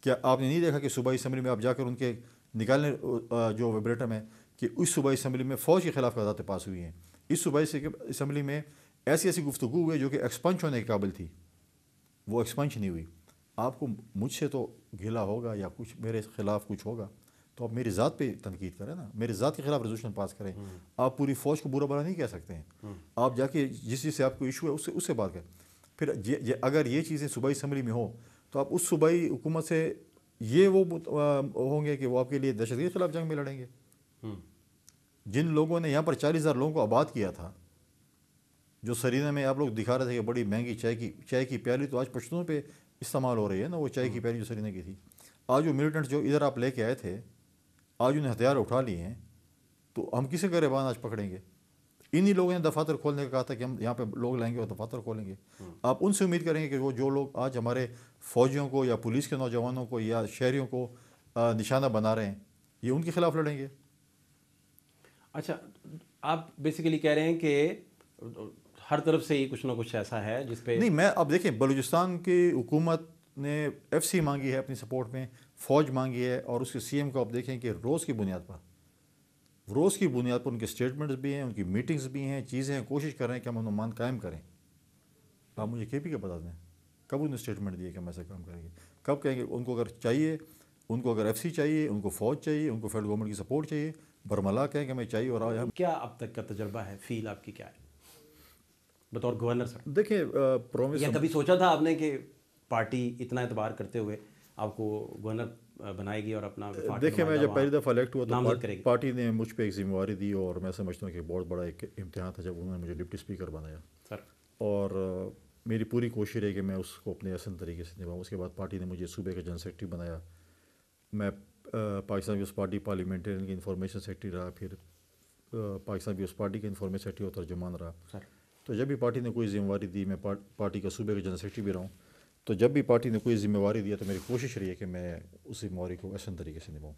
کیا آپ نے نہیں دیکھا کہ صوبائی اسمبلی میں آپ جا کر ان کے نکالنے جو ویبریٹم ہے کہ اس صوبائی اسمبلی میں فوج کے خلاف قراردادیں پاس ہوئی ہیں. اس صوبائی اسمبلی میں ایسی گفتگو ہوئی جو کہ ایکسپنچ ہونے کے قابل تھی, وہ ایکسپنچ نہیں ہوئی. آپ کو مجھ سے تو گھلا ہوگا یا کچھ میرے خلاف کچھ ہوگا تو آپ میری ذات پہ تنقید کریں نا, میری ذات کے خلاف ریزولوشن پاس کریں. آپ پوری فوج کو برا بھلا نہیں کہہ سکتے ہیں. آپ جا کے جس چیز سے آپ کو ایشو ہے اس سے بات کریں. پھر اگر یہ چیزیں صوبائی اسمبلی میں ہوں تو آپ اس صوبائی حکومت سے یہ وہ ہوں گے کہ وہ آپ کے لیے دہشت گردی کے خلاف جنگ میں لڑیں گے. جن لوگوں نے یہاں پر 40,000 لوگوں کو آباد کیا تھا, جو سرینہ میں آپ لوگ دکھا رہے تھے کہ بڑی مہنگی چائے کی پیالی تو آج پشتونوں پہ استعمال ہو رہی ہے نا, وہ چائے کی پیالی جو سرینہ کی تھی. آج وہ ملیٹنٹس جو ادھر آپ لے کے آئے تھے آج انہیں ہتھیار اٹھا لیے ہیں, تو ہم کسی گریبان آج پکڑیں گے؟ انہی لوگوں نے دفاتر کھولنے کا کہا تھا کہ ہم یہاں پہ لوگ لائیں گے اور دفاتر کھولیں گے. آپ ان سے امید کریں گے کہ وہ جو لوگ آج ہمارے فوجیوں کو یا پولیس کے نوجوانوں کو یا شہریوں کو نشانہ بنا رہے ہیں, یہ ان کے خلاف لڑیں گے؟ اچھا, آپ بیسیکلی کہہ رہے ہیں کہ ہر طرف سے ہی کچھ نہ کچھ ایسا ہے جس پہ نہیں. میں اب دیکھیں بلوچستان کی حکومت نے ایف سی مانگی ہے اپنی سپورٹ میں, فوج مانگی ہے, اور اس کے سی ایم کو آپ دیکھیں کہ روز کی بنیاد پر ان کے اسٹیٹمنٹس بھی ہیں, ان کی میٹنگز بھی ہیں, چیزیں کوشش کر رہے ہیں کہ ہم امن قائم کریں. آپ مجھے کے پی کا بتا دیں کب انہوں نے اسٹیٹمنٹ دیے کہ ہم ایسا کام کریں گے, کب کہیں گے ان کو اگر چاہیے, ان کو اگر ایف سی چاہیے, ان کو فوج چاہیے, ان کو فیڈرل گورنمنٹ کی سپورٹ چاہیے, برملا کہیں کہ ہمیں چاہیے. اور آج ہم کیا اب تک کا تجربہ ہے, فیل آپ کی کیا ہے بطور گورنر سر؟ دیکھیں پرومس, یا کبھی سوچا تھا آپ نے کہ پارٹی اتنا اعتبار کرتے ہوئے آپ کو گورنر بنائے گی اور اپنا دیکھیں میں جب پہلی دفعہ الیکٹ ہوا نامزد تو کرے گی؟ پارٹی نے مجھ پہ ایک ذمہ داری دی, اور میں سمجھتا ہوں کہ بہت بڑا ایک امتحان تھا جب انہوں نے مجھے ڈپٹی اسپیکر بنایا سر, اور میری پوری کوشش رہی کہ میں اس کو اپنے احسن طریقے سے نبھاؤں. اس کے بعد پارٹی نے مجھے صوبے کا جنرل سیکرٹری بنایا, میں پاکستان پیپلز پارٹی پارلیمنٹرین کی انفارمیشن سیکرٹری رہا, پھر پاکستان پیپلز پارٹی کا انفارمیشن سیکرٹری اور ترجمان رہا. تو جب بھی پارٹی نے کوئی ذمہ داری دی, میں پارٹی کا صوبے کا جنرل سیکرٹری بھی رہا ہوں, تو جب بھی پارٹی نے کوئی ذمہ داری دیا تو میری کوشش رہی ہے کہ میں اس ذمہ داری کو احسن طریقے سے نبھاؤں.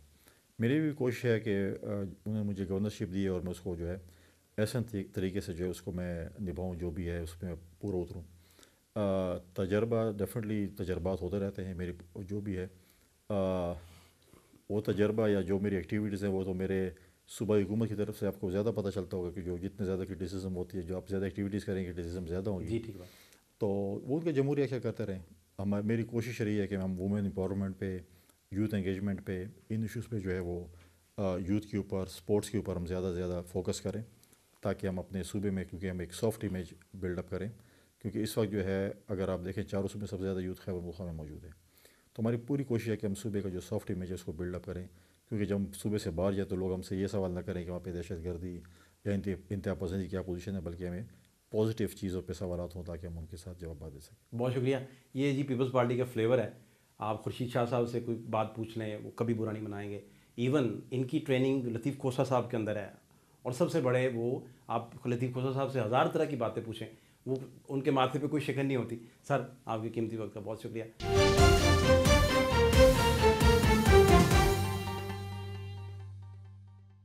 میری بھی کوشش ہے کہ انہوں نے مجھے گورنرشپ دی ہے اور میں اس کو جو ہے احسن طریقے سے جو ہے اس کو میں نبھاؤں, جو بھی ہے اس میں پورا اتروں. تجربہ ڈیفینیٹلی تجربات ہوتے رہتے ہیں میری, جو بھی ہے وہ تجربہ یا جو میری ایکٹیویٹیز ہیں وہ تو میرے صوبائی حکومت کی طرف سے آپ کو زیادہ پتہ چلتا ہوگا کہ جو جتنے زیادہ کرٹیسزم ہوتی ہے, جو آپ زیادہ ایکٹیویٹیز کریں گے کرٹیسزم زیادہ ہوں گی. جی ٹھیک بات. تو وہ ان کے جمہوریہ کیا کرتے رہیں. میری کوشش رہی ہے کہ ہم وومن امپاورمنٹ پہ, یوتھ انگیجمنٹ پہ, ان ایشوز پہ جو ہے وہ یوتھ کے اوپر, سپورٹس کے اوپر ہم زیادہ سے زیادہ فوکس کریں, تاکہ ہم اپنے صوبے میں, کیونکہ ہم ایک سافٹ امیج بلڈ اپ کریں. کیونکہ اس وقت جو ہے اگر آپ دیکھیں چاروں صوبے میں سب سے زیادہ یوتھ خیبر پختونخوا میں موجود ہے, تو ہماری پوری کوشش ہے کہ ہم صوبے کا جو سافٹ امیج ہے اس کو بلڈ اپ کریں. کیونکہ جب ہم صوبے سے باہر جائیں تو لوگ ہم سے یہ سوال نہ کریں کہ وہاں پہ دہشت گردی یا انتہا پسندی کیا پوزیشن ہے, بلکہ ہمیں پازیٹیو چیزوں پہ سوالات ہوں تاکہ ہم ان کے ساتھ جواب دے سکیں. بہت شکریہ. یہ جی پیپلز پارٹی کا فلیور ہے. آپ خورشید شاہ صاحب سے کوئی بات پوچھ لیں وہ کبھی برا نہیں منائیں گے. ایون ان کی ٹریننگ لطیف کھوسہ صاحب کے اندر ہے, اور سب سے بڑے وہ آپ لطیف کھوسہ صاحب سے 1000 طرح کی باتیں پوچھیں, وہ ان کے ماتھے پہ کوئی شکن نہیں ہوتی. سر آپ کی قیمتی وقت کا بہت شکریہ.